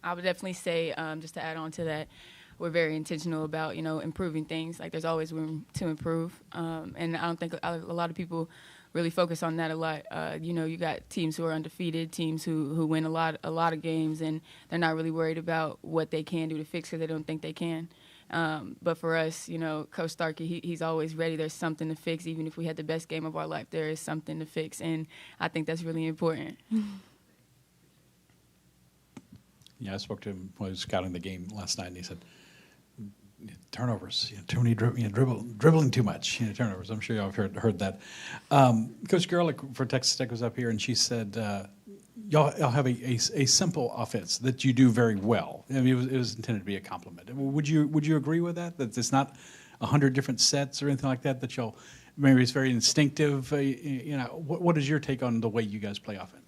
I would definitely say, just to add on to that, we're very intentional about, improving things. Like there's always room to improve. And I don't think a lot of people really focus on that a lot. You got teams who are undefeated, teams who win a lot of games, and they're not really worried about what they can do to fix because they don't think they can. But for us, Coach Starkey, he's always ready. There's something to fix. Even if we had the best game of our life, there is something to fix. And I think that's really important. Yeah, I spoke to him when I was scouting the game last night, and he said, turnovers, too many dribbling too much, turnovers. I'm sure y'all have heard that. Coach Gerlich for Texas Tech was up here, and she said, y'all have a simple offense that you do very well. I mean, it was intended to be a compliment. Would you agree with that? That it's not 100 different sets or anything like that? That y'all maybe it's very instinctive. What is your take on the way you guys play offense?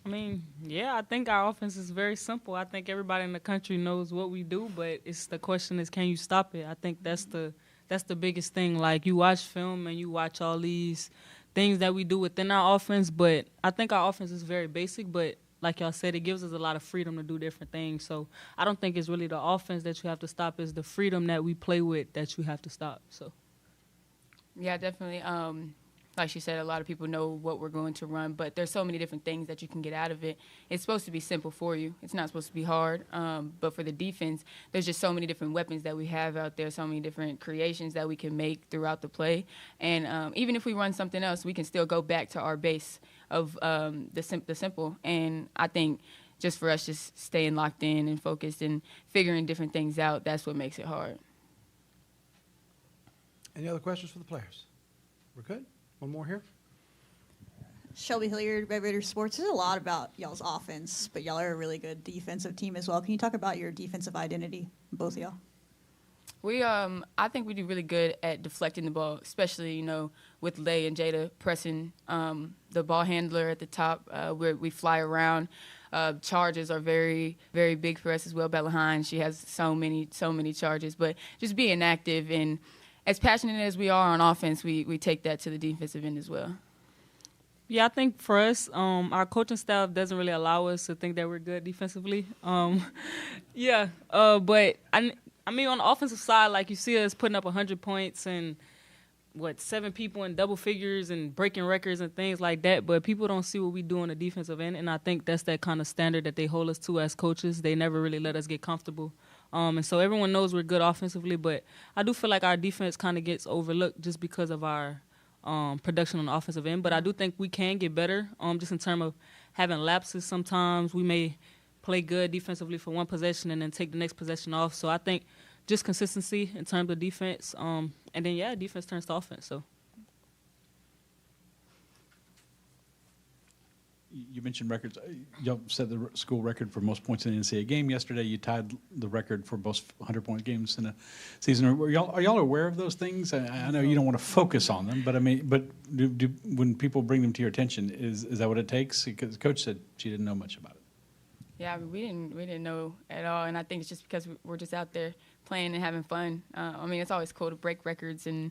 I mean, yeah, I think our offense is very simple. I think everybody in the country knows what we do, but the question is, can you stop it? I think that's the biggest thing. Like, you watch film and you watch all these things that we do within our offense, but I think our offense is very basic, but like y'all said, it gives us a lot of freedom to do different things. So I don't think it's really the offense that you have to stop. It's the freedom that we play with that you have to stop. So, yeah, definitely. Like she said, a lot of people know what we're going to run, but there's so many different things that you can get out of it. It's supposed to be simple for you. It's not supposed to be hard. But for the defense, there's just so many different weapons that we have out there, so many different creations that we can make throughout the play. And even if we run something else, we can still go back to our base of the simple. And I think just for us just staying locked in and focused and figuring different things out, that's what makes it hard. Any other questions for the players? We're good? One more here. Shelby Hilliard, Red Raiders Sports. There's a lot about y'all's offense, but y'all are a really good defensive team as well. Can you talk about your defensive identity, both of y'all? We, I think we do really good at deflecting the ball, especially, with Lay and Jada pressing the ball handler at the top, where we fly around. Charges are very, very big for us as well. Bella Hines, she has so many charges, but just being active and as passionate as we are on offense, we take that to the defensive end as well. Yeah, I think for us, our coaching staff doesn't really allow us to think that we're good defensively. But I mean, on the offensive side, like you see us putting up 100 points and 7 people in double figures and breaking records and things like that. But people don't see what we do on the defensive end, and I think that's that kind of standard that they hold us to as coaches. They never really let us get comfortable. And so everyone knows we're good offensively, but I do feel like our defense kind of gets overlooked just because of our production on the offensive end. But I do think we can get better, just in terms of having lapses sometimes. We may play good defensively for one possession and then take the next possession off. So I think just consistency in terms of defense. And then, defense turns to offense. So. You mentioned records. Y'all set the school record for most points in an NCAA game yesterday. You tied the record for most 100-point games in a season. Are y'all aware of those things? I know you don't want to focus on them, but I mean, do when people bring them to your attention, is that what it takes? Because Coach said she didn't know much about it. Yeah, I mean, we didn't know at all, and I think it's just because we're just out there playing and having fun. I mean, it's always cool to break records and,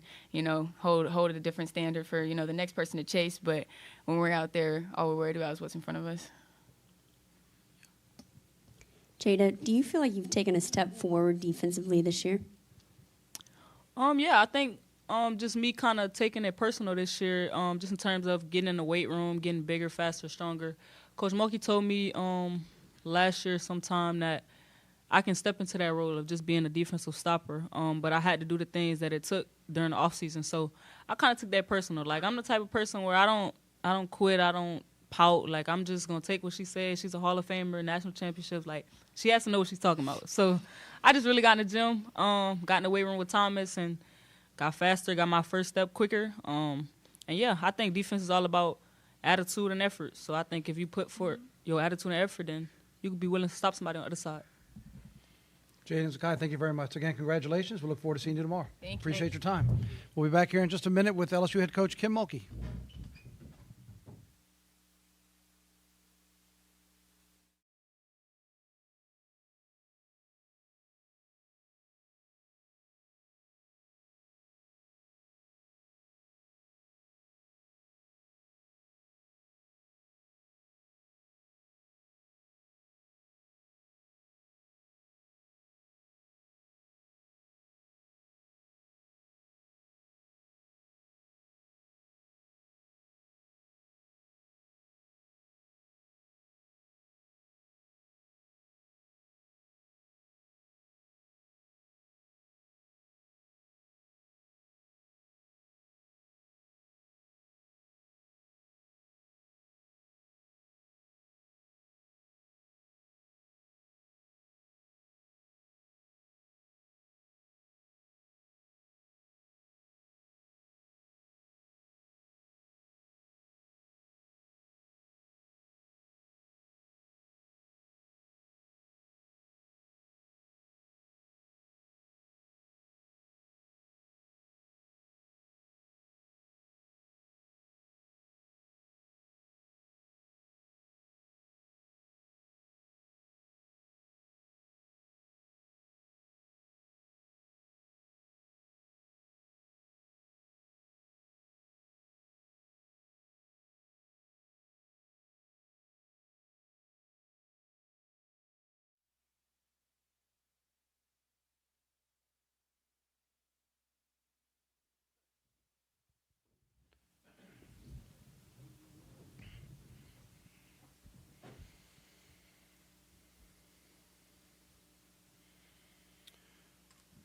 hold a different standard for, the next person to chase. But when we're out there, all we're worried about is what's in front of us. Jada, do you feel like you've taken a step forward defensively this year? Yeah, I think just me kind of taking it personal this year, just in terms of getting in the weight room, getting bigger, faster, stronger. Coach Mulkey told me last year sometime that I can step into that role of just being a defensive stopper, but I had to do the things that it took during the offseason. So I kind of took that personal. Like, I'm the type of person where I don't quit, I don't pout. Like, I'm just going to take what she said. She's a Hall of Famer, national championships. Like, she has to know what she's talking about. So I just really got in the gym, got in the weight room with Thomas, and got faster, got my first step quicker. And, yeah, I think defense is all about attitude and effort. So I think if you put forth your attitude and effort, then you could be willing to stop somebody on the other side. Jade and Zakai, thank you very much. Again, congratulations. We look forward to seeing you tomorrow. Thank you. Appreciate your time. We'll be back here in just a minute with LSU head coach Kim Mulkey.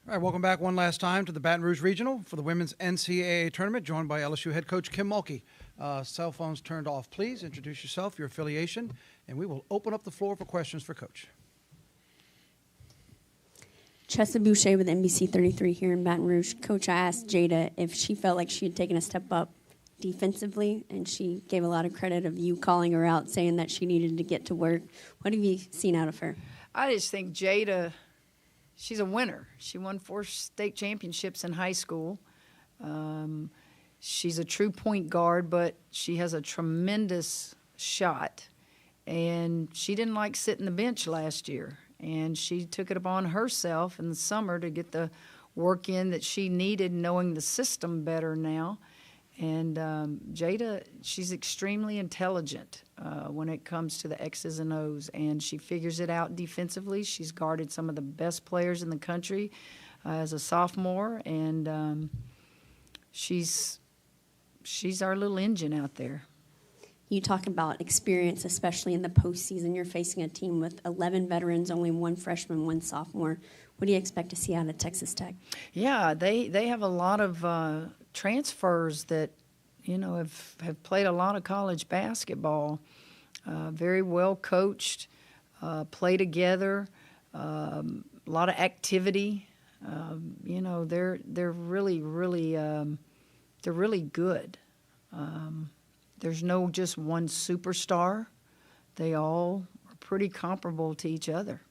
All right, welcome back one last time to the Baton Rouge Regional for the Women's NCAA Tournament, joined by LSU head coach Kim Mulkey. Cell phones turned off, please. Introduce yourself, your affiliation, and we will open up the floor for questions for Coach. Chessa Boucher with NBC 33 here in Baton Rouge. Coach, I asked Jada if she felt like she had taken a step up defensively, and she gave a lot of credit of you calling her out, saying that she needed to get to work. What have you seen out of her? I just think Jada, she's a winner. She won 4 state championships in high school. She's a true point guard, but she has a tremendous shot. And she didn't like sitting the bench last year. And she took it upon herself in the summer to get the work in that she needed, knowing the system better now. And Jada, she's extremely intelligent when it comes to the X's and O's, and she figures it out defensively. She's guarded some of the best players in the country as a sophomore, and she's our little engine out there. You talk about experience, especially in the postseason. You're facing a team with 11 veterans, only 1 freshman, 1 sophomore. What do you expect to see out of Texas Tech? Yeah, they have a lot of transfers that, you know, have played a lot of college basketball. Very well coached, play together, a lot of activity. You know, they're really good. There's no just one superstar. They all are pretty comparable to each other.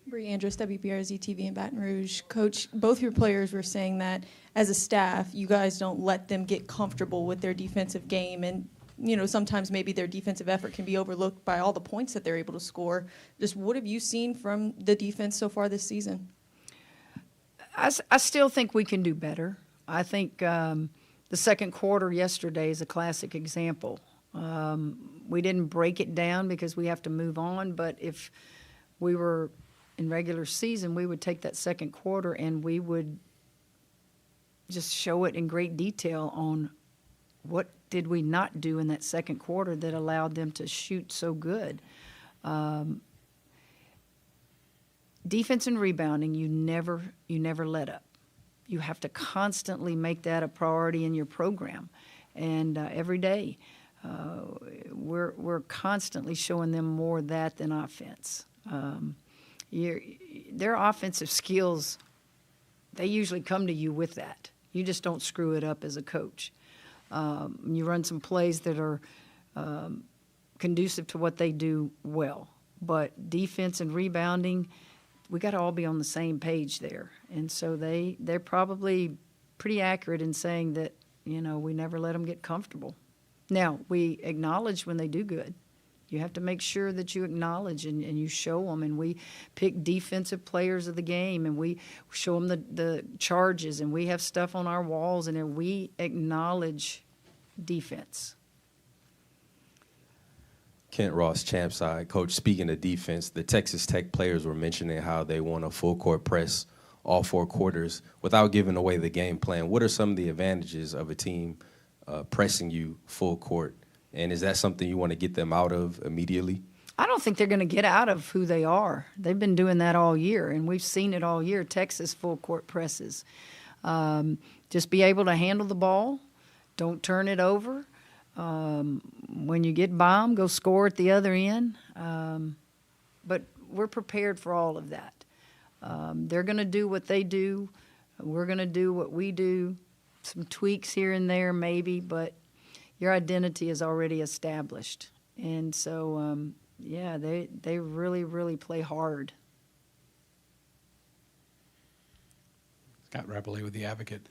Bree Andrus, WBRZ TV in Baton Rouge. Coach, both your players were saying that as a staff, you guys don't let them get comfortable with their defensive game. And, you know, sometimes maybe their defensive effort can be overlooked by all the points that they're able to score. Just what have you seen from the defense so far this season? I still think we can do better. I think the second quarter yesterday is a classic example. We didn't break it down because we have to move on, but if we were in regular season, we would take that second quarter and we would just show it in great detail on what did we not do in that second quarter that allowed them to shoot so good. Defense and rebounding, you never let up. You have to constantly make that a priority in your program, and every day. we're constantly showing them more that than offense. Their offensive skills, they usually come to you with that. You just don't screw it up as a coach. You run some plays that are conducive to what they do well. But defense and rebounding, we got to all be on the same page there. And so they're probably pretty accurate in saying that, we never let them get comfortable. Now, we acknowledge when they do good. You have to make sure that you acknowledge and you show them. And we pick defensive players of the game, and we show them the charges, and we have stuff on our walls, and then we acknowledge defense. Kent Ross, champ side. Coach, speaking of defense, the Texas Tech players were mentioning how they want a full court press all 4 quarters without giving away the game plan. What are some of the advantages of a team pressing you full court? And is that something you want to get them out of immediately? I don't think they're going to get out of who they are. They've been doing that all year, and we've seen it all year, Texas full court presses. Just be able to handle the ball. Don't turn it over. When you get bombed, go score at the other end. But we're prepared for all of that. They're going to do what they do. We're going to do what we do. Some tweaks here and there maybe, but your identity is already established. And so, they really, really play hard. Scott Rappley with the Advocate.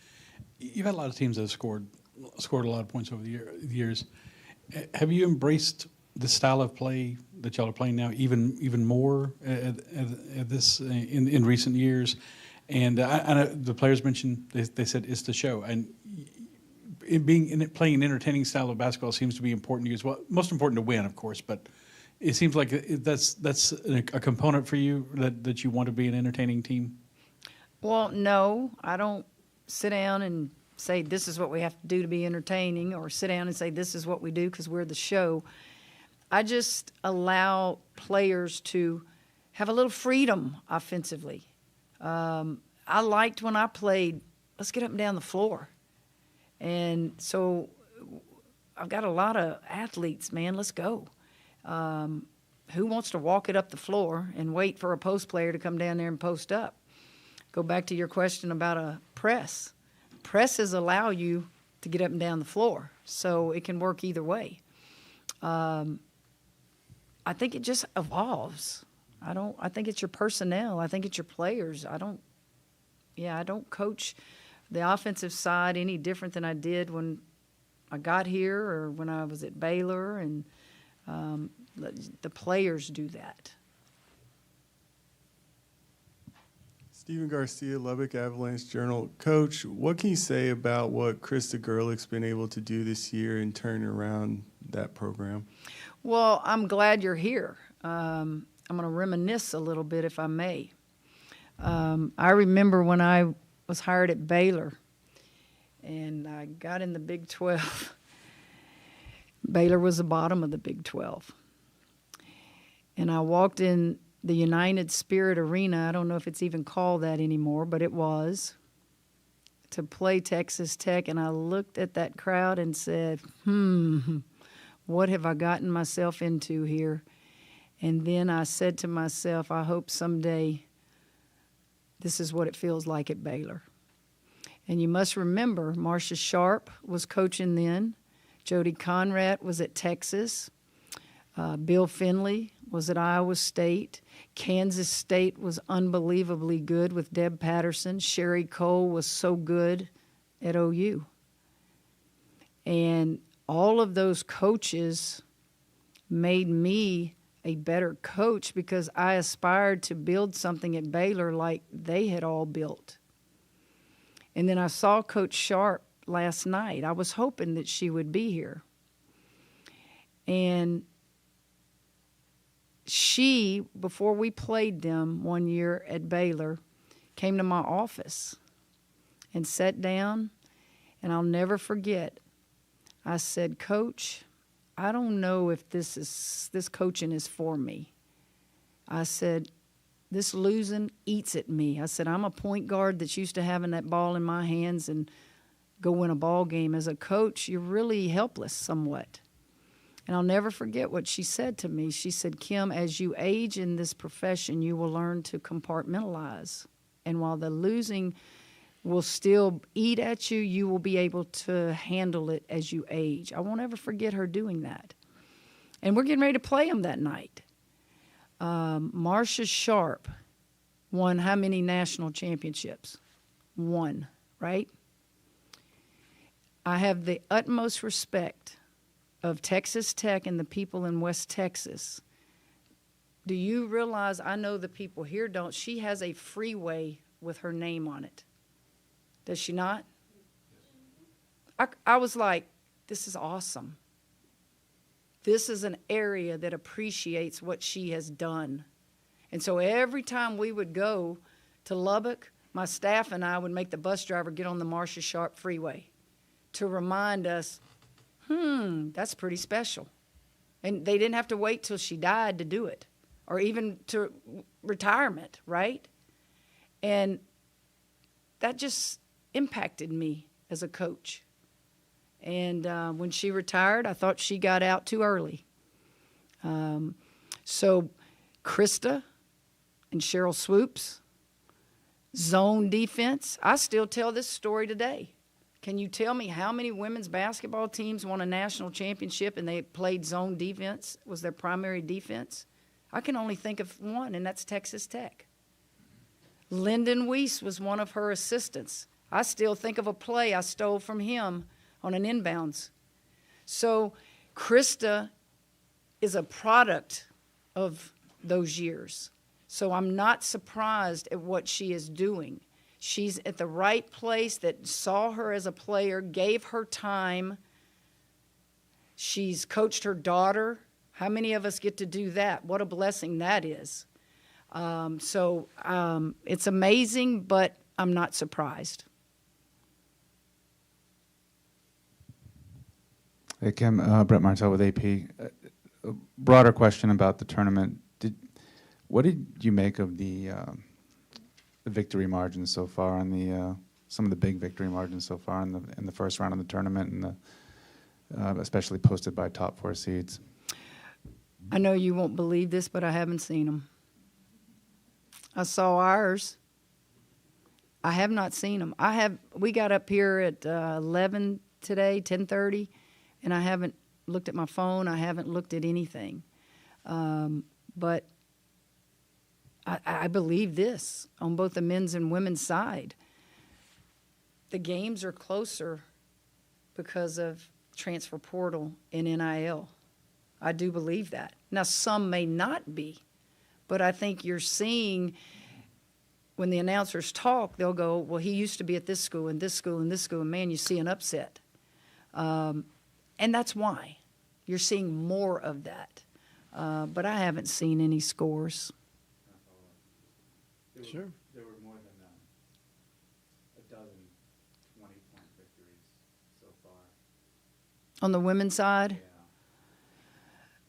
You've had a lot of teams that have scored a lot of points over the years. Have you embraced the style of play that y'all are playing now even more at this in recent years? And I know the players mentioned they said it's the show, and playing an entertaining style of basketball seems to be important to you as well. Most important to win, of course, but it seems like that's a component for you that you want to be an entertaining team. Well, no, I don't sit down and say this is what we have to do to be entertaining, or sit down and say this is what we do because we're the show. I just allow players to have a little freedom offensively. I liked when I played, let's get up and down the floor. And so I've got a lot of athletes, man, let's go. Who wants to walk it up the floor and wait for a post player to come down there and post up? Go back to your question about a press. Presses allow you to get up and down the floor, so it can work either way. I think it just evolves. I think it's your personnel. I think it's your players. I don't coach the offensive side any different than I did when I got here or when I was at Baylor, and the players do that. Stephen Garcia, Lubbock Avalanche Journal. Coach, what can you say about what Krista Gerlich's been able to do this year in turning around that program? Well, I'm glad you're here. I'm going to reminisce a little bit, if I may. I remember when I was hired at Baylor, and I got in the Big 12. Baylor was the bottom of the Big 12. And I walked in the United Spirit Arena, I don't know if it's even called that anymore, but it was, to play Texas Tech, and I looked at that crowd and said, what have I gotten myself into here? And then I said to myself, I hope someday this is what it feels like at Baylor. And you must remember, Marcia Sharp was coaching then. Jody Conrad was at Texas. Bill Finley was at Iowa State. Kansas State was unbelievably good with Deb Patterson. Sherry Cole was so good at OU. And all of those coaches made me a better coach because I aspired to build something at Baylor like they had all built. And then I saw Coach Sharp last night. I was hoping that she would be here. And she, before we played them one year at Baylor, came to my office and sat down, and I'll never forget. I said, Coach, I don't know if this coaching is for me. I said, this losing eats at me. I said, I'm a point guard that's used to having that ball in my hands and go win a ball game. As a coach, you're really helpless somewhat. And I'll never forget what she said to me. She said, Kim, as you age in this profession, you will learn to compartmentalize. And while the losing will still eat at you, you will be able to handle it as you age. I won't ever forget her doing that. And we're getting ready to play them that night. Marcia Sharp won how many national championships? 1, right? I have the utmost respect of Texas Tech and the people in West Texas. Do you realize, I know the people here don't, she has a freeway with her name on it. Does she not? I was like, this is awesome. This is an area that appreciates what she has done. And so every time we would go to Lubbock, my staff and I would make the bus driver get on the Marcia Sharp freeway to remind us, that's pretty special. And they didn't have to wait till she died to do it, or even to retirement, right? And that just impacted me as a coach. And when she retired, I thought she got out too early. So Krista and Cheryl Swoops, zone defense. I still tell this story today. Can you tell me how many women's basketball teams won a national championship and they played zone defense, was their primary defense? I can only think of one, and that's Texas Tech. Lyndon Weiss was one of her assistants. I still think of a play I stole from him on an inbounds. So Krista is a product of those years. So I'm not surprised at what she is doing. She's at the right place that saw her as a player, gave her time. She's coached her daughter. How many of us get to do that? What a blessing that is. It's amazing, but I'm not surprised. Hey, Kim, Brett Martell with AP. A broader question about the tournament. What did you make of the victory margins so far, and some of the big victory margins so far in the first round of the tournament, and especially posted by top 4 seeds? I know you won't believe this, but I haven't seen them. I saw ours. I have not seen them. We got up here at 11 today, 10:30, and I haven't looked at my phone. I haven't looked at anything. But I believe this on both the men's and women's side. The games are closer because of transfer portal and NIL. I do believe that. Now, some may not be, but I think you're seeing when the announcers talk, they'll go, well, he used to be at this school and this school and this school, and man, you see an upset. And that's why. You're seeing more of that. But I haven't seen any scores. Sure. There were more than a dozen 20-point victories so far. On the women's side? Yeah.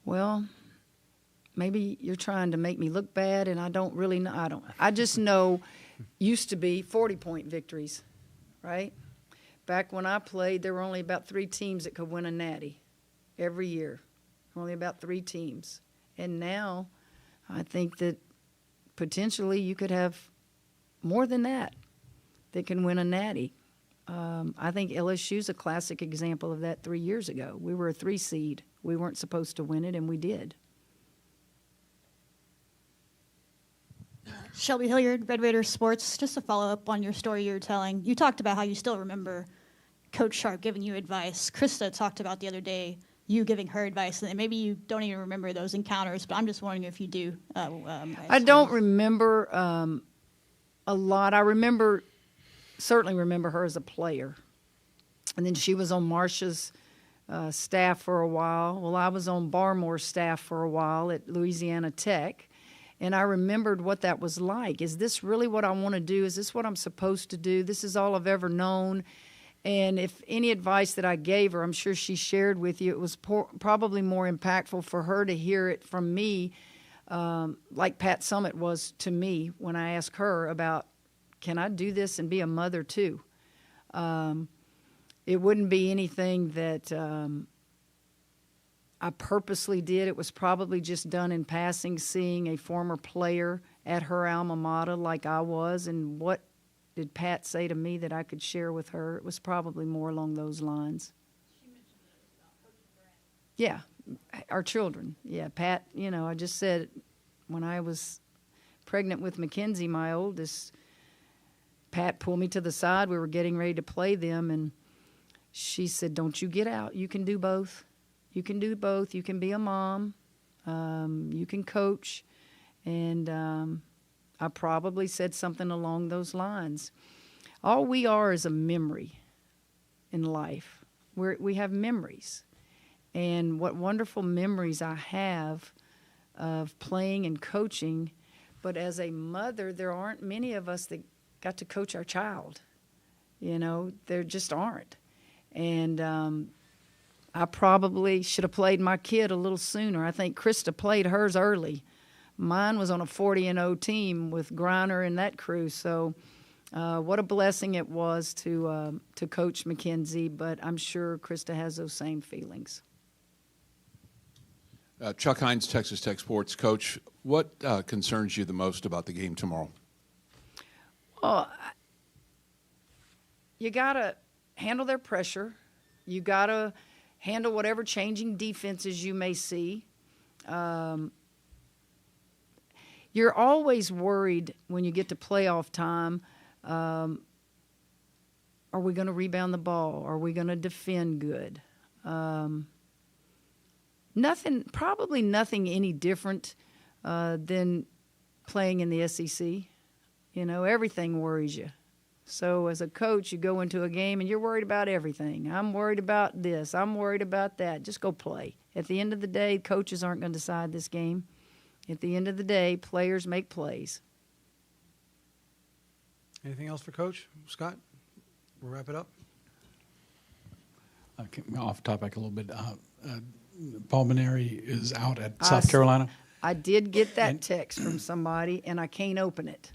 Well, maybe you're trying to make me look bad, and I don't really know. I just know used to be 40-point victories, right? Back when I played, there were only about 3 teams that could win a natty every year. Only about 3 teams. And now I think that potentially you could have more than that can win a natty. I think LSU's a classic example of that 3 years ago. We were a 3 seed. We weren't supposed to win it, and we did. Shelby Hilliard, Red Raider Sports. Just to follow up on your story you were telling, you talked about how you still remember Coach Sharp giving you advice. Krista talked about the other day you giving her advice, and maybe you don't even remember those encounters, but I'm just wondering if you do. I don't remember a lot. I certainly remember her as a player. And then she was on Marcia's staff for a while. Well, I was on Barmore's staff for a while at Louisiana Tech. And I remembered what that was like. Is this really what I want to do? Is this what I'm supposed to do? This is all I've ever known. And if any advice that I gave her, I'm sure she shared with you, it was probably more impactful for her to hear it from me, like Pat Summitt was to me when I asked her about, can I do this and be a mother too? It wouldn't be anything that I purposely did. It was probably just done in passing, seeing a former player at her alma mater like I was, and what did Pat say to me that I could share with her? It was probably more along those lines. Yeah, our children. Yeah, Pat, I just said when I was pregnant with Mackenzie, my oldest, Pat pulled me to the side. We were getting ready to play them, and she said, "Don't you get out. You can do both. You can do both. You can be a mom. You can coach." And I probably said something along those lines. All we are is a memory in life. We have memories. And what wonderful memories I have of playing and coaching. But as a mother, there aren't many of us that got to coach our child. There just aren't. And I probably should have played my kid a little sooner. I think Krista played hers early. Mine was on a 40-0 team with Griner and that crew. So what a blessing it was to coach Mackenzie. But I'm sure Krista has those same feelings. Chuck Hines, Texas Tech Sports Coach. What concerns you the most about the game tomorrow? Well, you got to handle their pressure. You got to handle whatever changing defenses you may see. You're always worried when you get to playoff time, are we going to rebound the ball? Are we going to defend good? Probably nothing any different than playing in the SEC. Everything worries you. So as a coach, you go into a game and you're worried about everything. I'm worried about this. I'm worried about that. Just go play. At the end of the day, coaches aren't going to decide this game. At the end of the day, players make plays. Anything else for Coach? Scott, we'll wrap it up. Off topic a little bit. Paul Maneri is out at South Carolina. I did get that text from somebody, and I can't open it.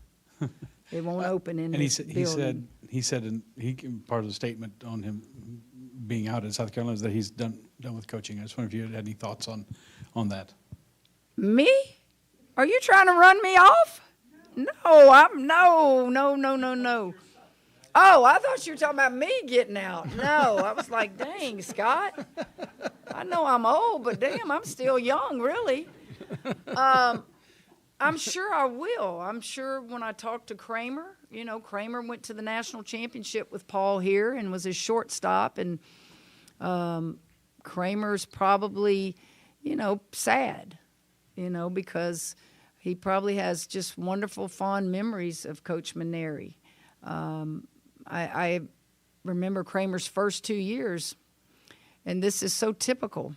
It won't open in this building. He said part of the statement on him being out at South Carolina is that he's done with coaching. I just wonder if you had any thoughts on that. Me? Are you trying to run me off? No, no. Oh, I thought you were talking about me getting out. No, I was like, dang, Scott. I know I'm old, but damn, I'm still young, really. I'm sure I will. I'm sure when I talk to Kramer, Kramer went to the national championship with Paul here and was his shortstop. And Kramer's probably, sad, because he probably has just wonderful, fond memories of Coach Maneri. I remember Kramer's first 2 years, and this is so typical.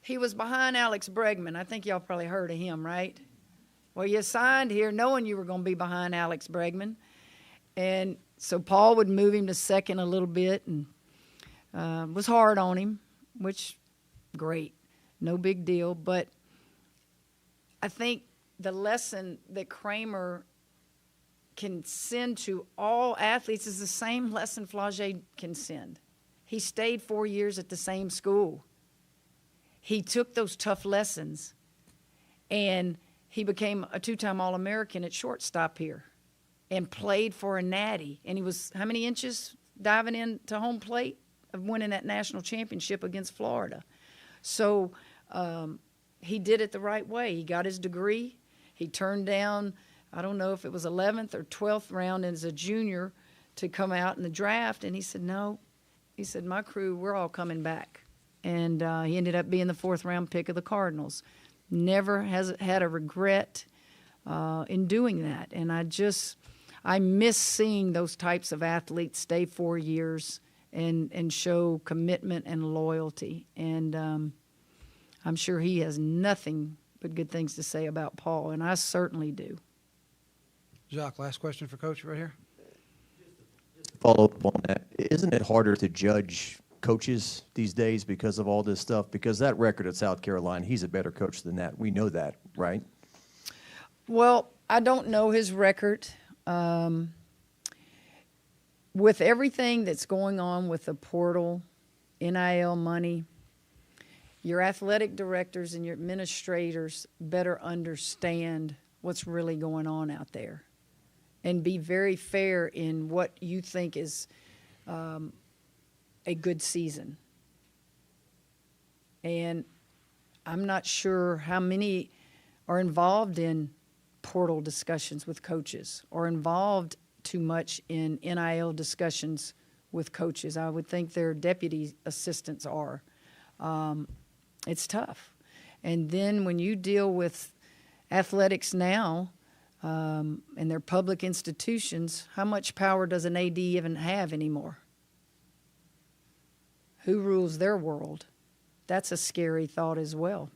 He was behind Alex Bregman. I think y'all probably heard of him, right? Well, you signed here knowing you were going to be behind Alex Bregman. And so Paul would move him to second a little bit and was hard on him, which, great, no big deal. But I think the lesson that Kramer can send to all athletes is the same lesson Flau'jae can send. He stayed 4 years at the same school. He took those tough lessons, and he became a two-time All-American at shortstop here and played for a natty. And he was how many inches diving into home plate of winning that national championship against Florida? So he did it the right way. He got his degree. He turned down, I don't know if it was 11th or 12th round as a junior to come out in the draft. And he said, no. He said, my crew, we're all coming back. And he ended up being the 4th-round pick of the Cardinals. Never has had a regret in doing that. And I miss seeing those types of athletes stay 4 years and show commitment and loyalty. And I'm sure he has nothing but good things to say about Paul, and I certainly do. Jacques, last question for Coach right here. Just to follow up on that, isn't it harder to judge coaches these days because of all this stuff? Because that record at South Carolina, he's a better coach than that. We know that, right? Well, I don't know his record. With everything that's going on with the portal, NIL money, your athletic directors and your administrators better understand what's really going on out there and be very fair in what you think is a good season. And I'm not sure how many are involved in portal discussions with coaches or involved too much in NIL discussions with coaches. I would think their deputy assistants are. It's tough. And then when you deal with athletics now and their public institutions, how much power does an AD even have anymore? Who rules their world? That's a scary thought as well.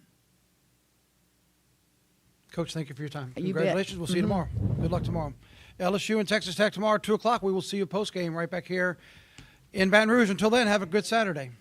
Coach, thank you for your time. You Congratulations. bet. We'll see you tomorrow. Good luck tomorrow. LSU and Texas Tech tomorrow at 2 o'clock. We will see you post-game right back here in Baton Rouge. Until then, have a good Saturday.